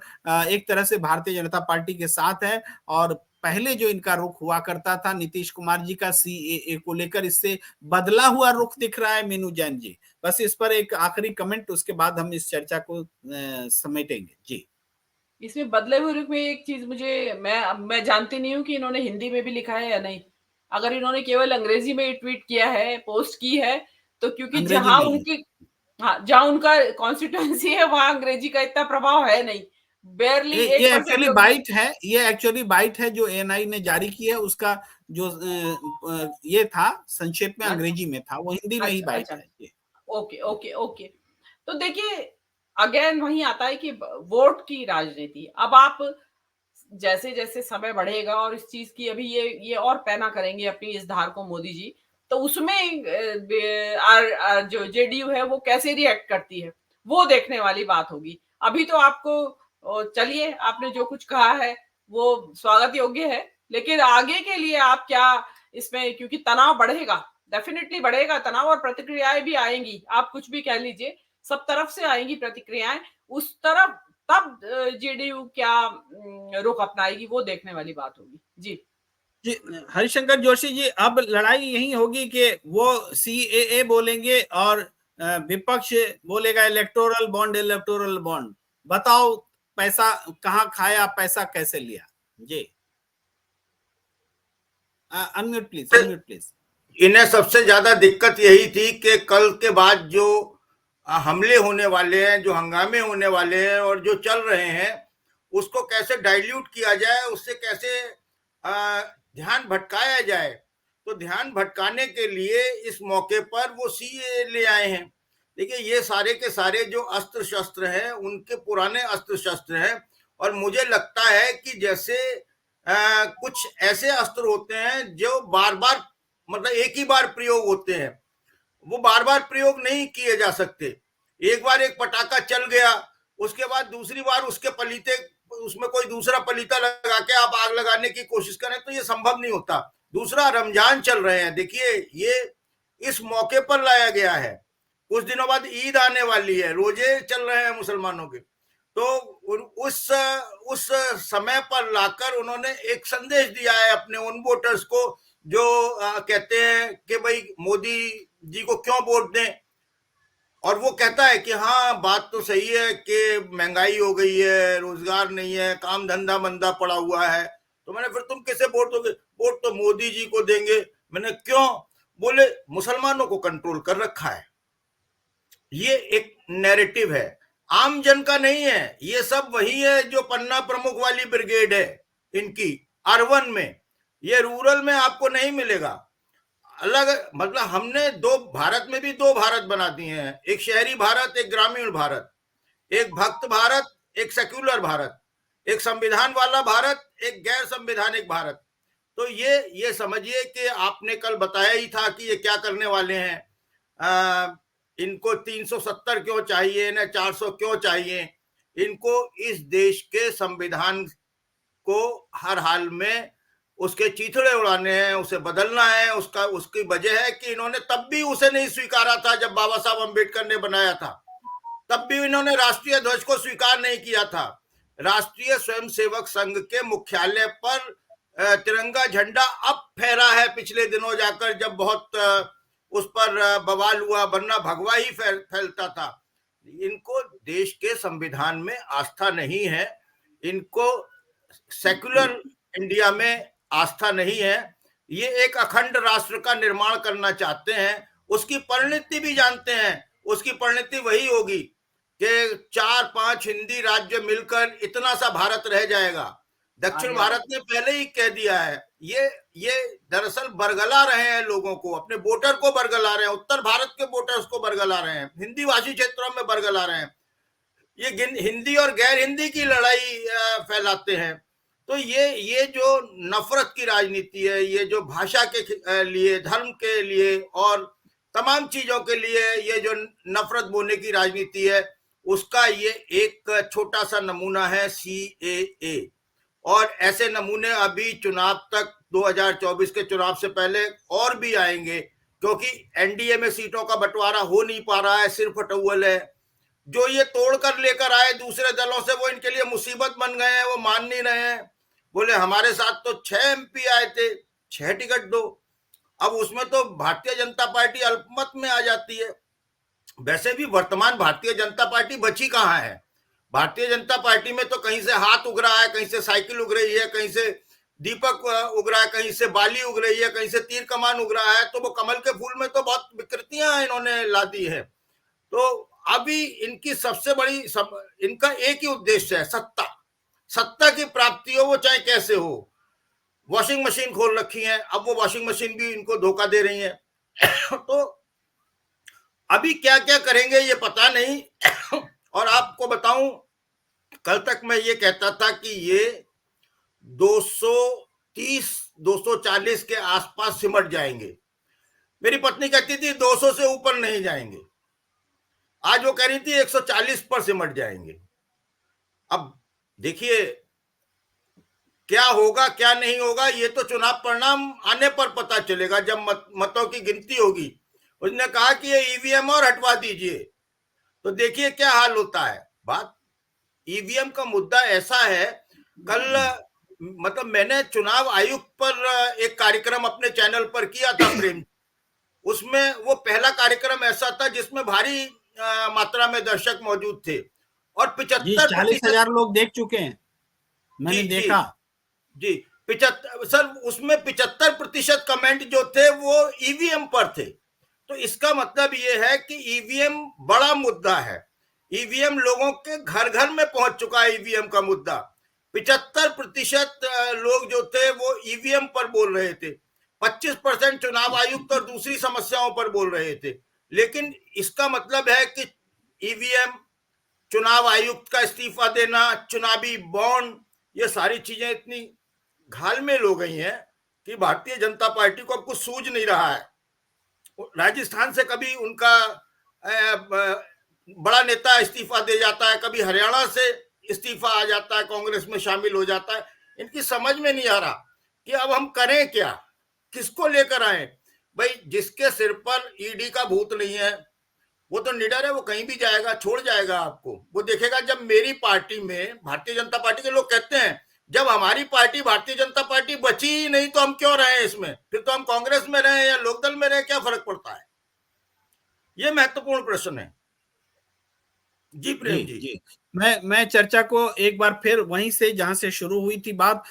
Speaker 1: एक तरह से भारतीय जनता पार्टी के साथ है, और पहले जो इनका रुख हुआ करता था नीतीश कुमार जी का सीएए को लेकर, इससे बदला हुआ रुख दिख रहा है। मीनू जैन जी, बस इस पर एक आखिरी कमेंट, उसके बाद हम इस चर्चा को समेटेंगे जी।
Speaker 2: इसमें बदले हुए रुख में एक चीज मैं जानती नहीं हूँ कि इन्होंने हिंदी में भी लिखा है या नहीं। अगर इन्होंने केवल अंग्रेजी में ट्वीट किया है, पोस्ट की है, तो क्योंकि जहां उनका कॉन्स्टिट्यूएंसी है वहां अंग्रेजी का इतना प्रभाव है नहीं, बेयरली
Speaker 1: ये एक्चुअली बाइट है जो एएनआई ने जारी की है, उसका जो ये था संक्षेप में अंग्रेजी में था, वो हिंदी में ही बाइट है।
Speaker 2: Okay okay okay. तो देखिए अगेन वही आता है कि वोट की राजनीति। अब आप जैसे जैसे समय बढ़ेगा और इस चीज की अभी ये और पैना करेंगे अपनी इस धार को मोदी जी, तो उसमें जो जेडीयू है वो कैसे रिएक्ट करती है वो देखने वाली बात होगी। अभी तो आपको चलिए, आपने जो कुछ कहा है वो स्वागत योग्य है, लेकिन आगे के लिए आप क्या इसमें, क्योंकि तनाव बढ़ेगा, डेफिनेटली बढ़ेगा तनाव, और प्रतिक्रियाएं भी आएंगी, आप कुछ भी कह लीजिए, सब तरफ से आएंगी प्रतिक्रियाएं, उस तरफ तब जेडीयू क्या रुख अपनाएगी वो देखने वाली बात होगी जी।
Speaker 1: जी हरिशंकर जोशी जी, अब लड़ाई यही होगी कि वो सीएए बोलेंगे और विपक्ष बोलेगा इलेक्टोरल बॉन्ड। बताओ पैसा कहाँ खाया, पैसा कैसे लिया जी। Unmute please.
Speaker 3: इन्हें सबसे ज्यादा दिक्कत यही थी कि कल के बाद जो हमले होने वाले हैं, जो हंगामे होने वाले हैं और जो चल रहे हैं, उसको कैसे डाइल्यूट किया जाए, उससे कैसे ध्यान भटकाया जाए। तो ध्यान भटकाने के लिए इस मौके पर वो सीए ले आए हैं। देखिए ये सारे के सारे जो अस्त्र शस्त्र हैं उनके पुराने अस्त्र शस्त्र हैं, और मुझे लगता है कि जैसे कुछ ऐसे अस्त्र होते हैं जो बार बार, मतलब एक ही बार प्रयोग होते हैं, वो बार बार प्रयोग नहीं किए जा सकते। एक बार एक पटाखा चल गया, उसके बाद दूसरी बार उसके पलीते, उसमें कोई दूसरा पलीता लगा के आप आग लगाने की कोशिश करें तो ये संभव नहीं होता। दूसरा, रमजान चल रहे हैं, देखिए ये इस मौके पर लाया गया है, कुछ दिनों बाद ईद आने वाली है, रोजे चल रहे हैं मुसलमानों के, तो उस समय पर लाकर उन्होंने एक संदेश दिया है अपने उन वोटर्स को जो कहते हैं कि भाई मोदी जी को क्यों वोट दें। और वो कहता है कि हाँ बात तो सही है कि महंगाई हो गई है, रोजगार नहीं है, काम धंधा मंदा पड़ा हुआ है, तो मैंने फिर तुम किसे वोट दोगे? वोट तो मोदी जी को देंगे। मैंने क्यों? बोले मुसलमानों को कंट्रोल कर रखा है। ये एक नैरेटिव है, आम जन का नहीं है। ये सब वही है जो पन्ना प्रमुख वाली ब्रिगेड है इनकी अर्बन में, ये रूरल में आपको नहीं मिलेगा। अलग, मतलब हमने दो भारत में भी दो भारत बना दिए हैं, एक शहरी भारत, एक ग्रामीण भारत, एक भक्त भारत, एक सेक्युलर भारत, एक संविधान वाला भारत, एक गैर संवैधानिक भारत। तो ये समझिए कि आपने कल बताया ही था कि ये क्या करने वाले हैं। इनको 370 क्यों चाहिए ना 400 क्यों चाहिए? इनको इस देश के संविधान को हर हाल में उसके चीथड़े उड़ाने हैं, उसे बदलना है। उसकी वजह है कि इन्होंने तब भी उसे नहीं स्वीकारा था जब बाबा साहब अम्बेडकर ने बनाया था, तब भी इन्होंने राष्ट्रीय ध्वज को स्वीकार नहीं किया था। राष्ट्रीय स्वयंसेवक संघ के मुख्यालय पर तिरंगा झंडा अब फहरा है पिछले दिनों जाकर, जब बहुत उस पर बवाल हुआ, वरना भगवा ही फैलता था। इनको देश के संविधान में आस्था नहीं है, इनको सेक्युलर इंडिया में आस्था नहीं है। ये एक अखंड राष्ट्र का निर्माण करना चाहते हैं, उसकी परिणति भी जानते हैं। उसकी परिणति वही होगी कि 4-5 हिंदी राज्य मिलकर इतना सा भारत रह जाएगा। दक्षिण भारत ने पहले ही कह दिया है। ये दरअसल बरगला रहे हैं लोगों को, अपने वोटर को बरगला रहे हैं, उत्तर भारत के वोटर्स को बरगला रहे हैं, हिंदी भाषी क्षेत्रों में बरगला रहे हैं। ये हिंदी और गैर हिंदी की लड़ाई फैलाते हैं। तो ये जो नफरत की राजनीति है, ये जो भाषा के लिए, धर्म के लिए और तमाम चीजों के लिए ये जो नफरत बोने की राजनीति है, उसका ये एक छोटा सा नमूना है CAA। और ऐसे नमूने अभी चुनाव तक, 2024 के चुनाव से पहले और भी आएंगे, क्योंकि एनडीए में सीटों का बंटवारा हो नहीं पा रहा है, सिर्फ अटौवल है। जो ये तोड़कर लेकर आए दूसरे दलों से, वो इनके लिए मुसीबत बन गए हैं, वो मान नहीं रहे हैं। बोले हमारे साथ तो 6 MP आए थे, 6 टिकट दो। अब उसमें तो भारतीय जनता पार्टी अल्पमत में आ जाती है। वैसे भी वर्तमान भारतीय जनता पार्टी बची कहाँ है? भारतीय जनता पार्टी में तो कहीं से हाथ उग रहा है, कहीं से साइकिल उग रही है, कहीं से दीपक उग रहा है, कहीं से बाली उग रही है, कहीं से तीर कमान उग रहा है। तो वो कमल के फूल में तो बहुत विकृतियां इन्होंने ला दी है। तो अभी इनकी सबसे बड़ी इनका एक ही उद्देश्य है, सत्ता। सत्ता की प्राप्ति हो, वो चाहे कैसे हो। वॉशिंग मशीन खोल रखी है, अब वो वॉशिंग मशीन भी इनको धोखा दे रही है। तो अभी क्या क्या करेंगे ये पता नहीं। और आपको बताऊं, कल तक मैं ये कहता था कि ये 230 240 के आसपास सिमट जाएंगे। मेरी पत्नी कहती थी 200 से ऊपर नहीं जाएंगे। आज वो कह रही थी 140 पर सिमट जाएंगे। अब देखिए क्या होगा क्या नहीं होगा, ये तो चुनाव परिणाम आने पर पता चलेगा, जब मतों की गिनती होगी। उसने कहा कि ये ईवीएम और हटवा दीजिए, तो देखिए क्या हाल होता है। बात ईवीएम का मुद्दा ऐसा है, कल मतलब मैंने चुनाव आयुक्त पर एक कार्यक्रम अपने चैनल पर किया था प्रेम। उसमें वो पहला कार्यक्रम ऐसा था जिसमें भारी मात्रा में दर्शक मौजूद थे और
Speaker 1: 40,000 लोग देख चुके हैं, मैंने देखा
Speaker 3: जी। 75 सर, उसमें 75% कमेंट जो थे वो ईवीएम पर थे। तो इसका मतलब ये है कि ईवीएम बड़ा मुद्दा है। ईवीएम लोगों के घर घर में पहुंच चुका है। ईवीएम का मुद्दा 75% लोग जो थे वो ईवीएम पर बोल रहे थे, 25% चुनाव आयुक्त और दूसरी समस्याओं पर बोल रहे थे। लेकिन इसका मतलब है कि ईवीएम, चुनाव आयुक्त का इस्तीफा देना, चुनावी बॉन्ड, ये सारी चीजें इतनी घालमेल हो गई हैं कि भारतीय जनता पार्टी को अब कुछ सूझ नहीं रहा है। राजस्थान से कभी उनका बड़ा नेता इस्तीफा दे जाता है, कभी हरियाणा से इस्तीफा आ जाता है, कांग्रेस में शामिल हो जाता है। इनकी समझ में नहीं आ रहा कि अब हम करें क्या, किसको लेकर आए। भाई जिसके सिर पर ईडी का भूत नहीं है वो तो निडर है, वो कहीं भी जाएगा, छोड़ जाएगा आपको। वो देखेगा जब मेरी पार्टी में, भारतीय जनता पार्टी के लोग कहते हैं जब हमारी पार्टी भारतीय जनता पार्टी बची ही नहीं तो हम क्यों रहे इसमें, फिर तो हम कांग्रेस में रहे या लोकदल में रहे, क्या फर्क पड़ता है। ये महत्वपूर्ण प्रश्न है। जी प्रेम जी।
Speaker 1: मैं चर्चा को एक बार फिर वहीं से जहां से शुरू हुई थी बात,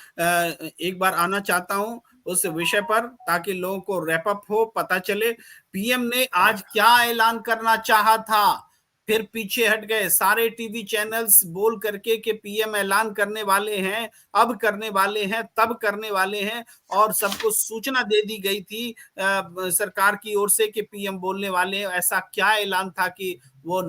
Speaker 1: एक बार आना चाहता हूं उस विषय पर, ताकि लोगों को रैप अप हो, पता चले पीएम ने आज क्या ऐलान करना चाहा था, फिर पीछे हट गए। सारे टीवी चैनल्स बोल करके कि पीएम ऐलान करने वाले हैं, अब करने वाले हैं, तब करने वाले हैं, और सबको सूचना दे दी गई थी सरकार की ओर से कि पीएम बोलने वाले हैं। ऐसा क्या ऐलान था कि वो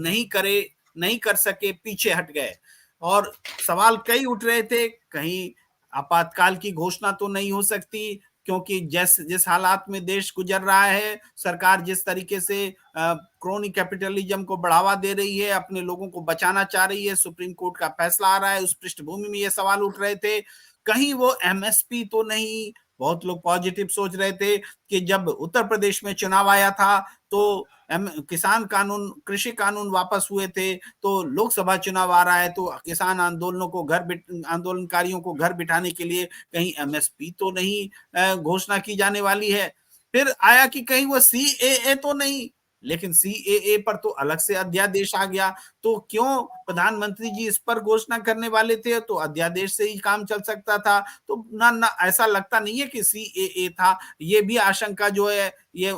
Speaker 1: नहीं कर सके, पीछे हट गए। और सवाल कई उठ रहे थे, कहीं आपातकाल की घोषणा तो नहीं हो सकती, क्योंकि जिस हालात में देश गुजर रहा है, सरकार जिस तरीके से क्रोनी कैपिटलिज्म को बढ़ावा दे रही है, अपने लोगों को बचाना चाह रही है, सुप्रीम कोर्ट का फैसला आ रहा है, उस पृष्ठभूमि में ये सवाल उठ रहे थे। कहीं वो एमएसपी तो नहीं। बहुत लोग पॉजिटिव सोच रहे थे कि जब उत्तर प्रदेश में चुनाव आया था तो किसान कानून, कृषि कानून वापस हुए थे, तो लोकसभा चुनाव आ रहा है तो किसान आंदोलनकारियों को घर बिठाने के लिए कहीं एमएसपी तो नहीं घोषणा की जाने वाली है। फिर आया कि कहीं वो सीएए तो नहीं, लेकिन सीएए पर तो अलग से अध्यादेश आ गया। तो क्यों प्रधानमंत्री जी इस पर घोषणा करने वाले थे, तो अध्यादेश से ही काम चल सकता था। तो ना ऐसा लगता नहीं है कि सीएए था। ये भी आशंका जो है ये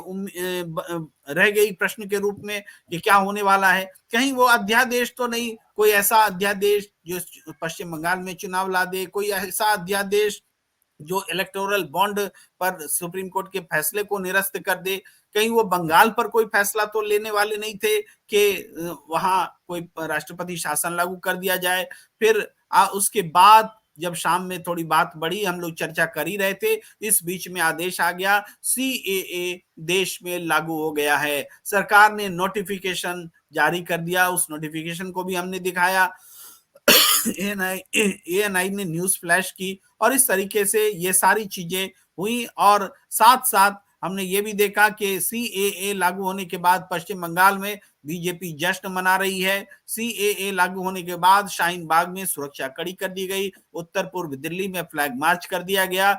Speaker 1: रह गई प्रश्न के रूप में कि क्या होने वाला है। कहीं वो अध्यादेश तो नहीं, कोई ऐसा अध्यादेश जो पश्चिम बंगाल में चुनाव ला दे, कोई ऐसा अध्यादेश जो इलेक्टोरल बॉन्ड पर सुप्रीम कोर्ट के फैसले को निरस्त कर दे। कहीं वो बंगाल पर कोई फैसला तो लेने वाले नहीं थे कि वहां कोई राष्ट्रपति शासन लागू कर दिया जाए। फिर उसके बाद जब शाम में थोड़ी बात बढ़ी, हम लोग चर्चा कर ही रहे थे, इस बीच में आदेश आ गया, सीएए देश में लागू हो गया है। सरकार ने नोटिफिकेशन जारी कर दिया, उस नोटिफिकेशन को भी हमने दिखाया। एएनआई ने न्यूज फ्लैश की और इस तरीके से ये सारी चीजें हुई। और साथ साथ हमने ये भी देखा कि सीएए लागू होने के बाद पश्चिम बंगाल में बीजेपी जश्न मना रही है। सीएए लागू होने के बाद शाहीन बाग में सुरक्षा कड़ी कर दी गई, उत्तर पूर्व दिल्ली में फ्लैग मार्च कर दिया गया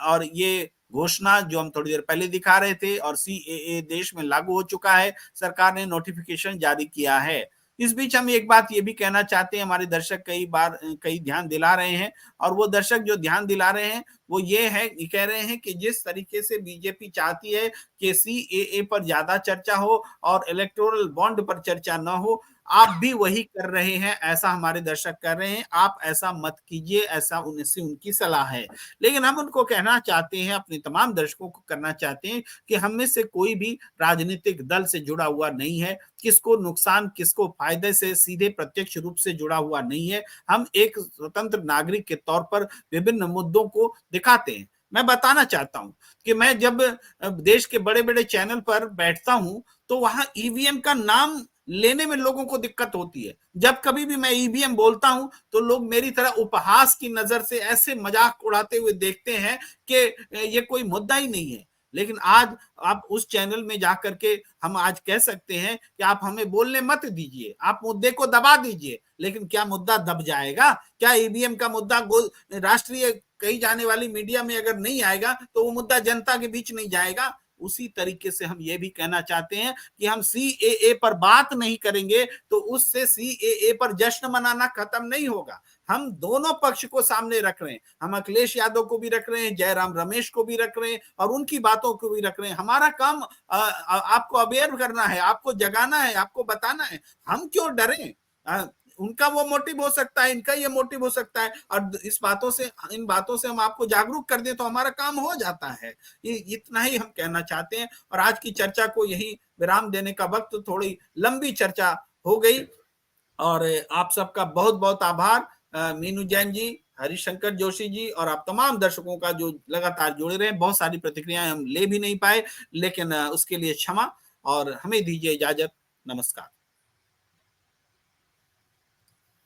Speaker 1: और ये घोषणा जो हम थोड़ी देर पहले दिखा रहे थे, और सीएए देश में लागू हो चुका है, सरकार ने नोटिफिकेशन जारी किया है। इस बीच हम एक बात ये भी कहना चाहते हैं, हमारे दर्शक कई ध्यान दिला रहे हैं, और वो दर्शक जो ध्यान दिला रहे हैं वो ये कह रहे हैं कि जिस तरीके से बीजेपी चाहती है कि सीएए पर ज्यादा चर्चा हो और इलेक्टोरल बॉन्ड पर चर्चा न हो, आप भी वही कर रहे हैं, ऐसा हमारे दर्शक कर रहे हैं। आप ऐसा मत कीजिए, ऐसा उनसे उनकी सलाह है। लेकिन हम उनको कहना चाहते हैं, अपने तमाम दर्शकों को करना चाहते हैं कि हम में से कोई भी राजनीतिक दल से जुड़ा हुआ नहीं है, किसको नुकसान किसको फायदे से सीधे प्रत्यक्ष रूप से जुड़ा हुआ नहीं है। हम एक स्वतंत्र नागरिक के तौर पर विभिन्न मुद्दों को दिखाते हैं। मैं बताना चाहता हूं कि मैं जब देश के बड़े बड़े चैनल पर बैठता हूं तो वहां ईवीएम का नाम लेने में लोगों को दिक्कत होती है। जब कभी भी मैं ईवीएम बोलता हूं तो लोग मेरी तरह उपहास की नजर से ऐसे मजाक उड़ाते हुए देखते हैं कि ये कोई मुद्दा ही नहीं है। लेकिन आज आप उस चैनल में जाकर के हम आज कह सकते हैं कि आप हमें बोलने मत दीजिए, आप मुद्दे को दबा दीजिए। लेकिन क्या मुद्दा दब जाएगा? क्या ईवीएम का मुद्दा राष्ट्रीय कही जाने वाली मीडिया में अगर नहीं आएगा तो वो मुद्दा जनता के बीच नहीं जाएगा? उसी तरीके से हम ये भी कहना चाहते हैं कि हम सीएए पर बात नहीं करेंगे तो उससे सीएए पर जश्न मनाना खत्म नहीं होगा। हम दोनों पक्ष को सामने रख रहे हैं, हम अखिलेश यादव को भी रख रहे हैं, जयराम रमेश को भी रख रहे हैं और उनकी बातों को भी रख रहे हैं। हमारा काम आपको अवेयर करना है, आपको जगाना है, आपको बताना है। हम क्यों डरें? उनका वो मोटिव हो सकता है, इनका ये मोटिव हो सकता है, और इन बातों से हम आपको जागरूक कर दें तो हमारा काम हो जाता है। ये इतना ही हम कहना चाहते हैं। और आज की चर्चा को यही विराम देने का वक्त, थोड़ी लंबी चर्चा हो गई, और आप सबका बहुत बहुत आभार। मीनू जैन जी, हरिशंकर जोशी जी और आप तमाम दर्शकों का जो लगातार जुड़े रहे। बहुत सारी प्रतिक्रियाएं हम ले भी नहीं पाए, लेकिन उसके लिए क्षमा, और हमें दीजिए इजाजत। नमस्कार।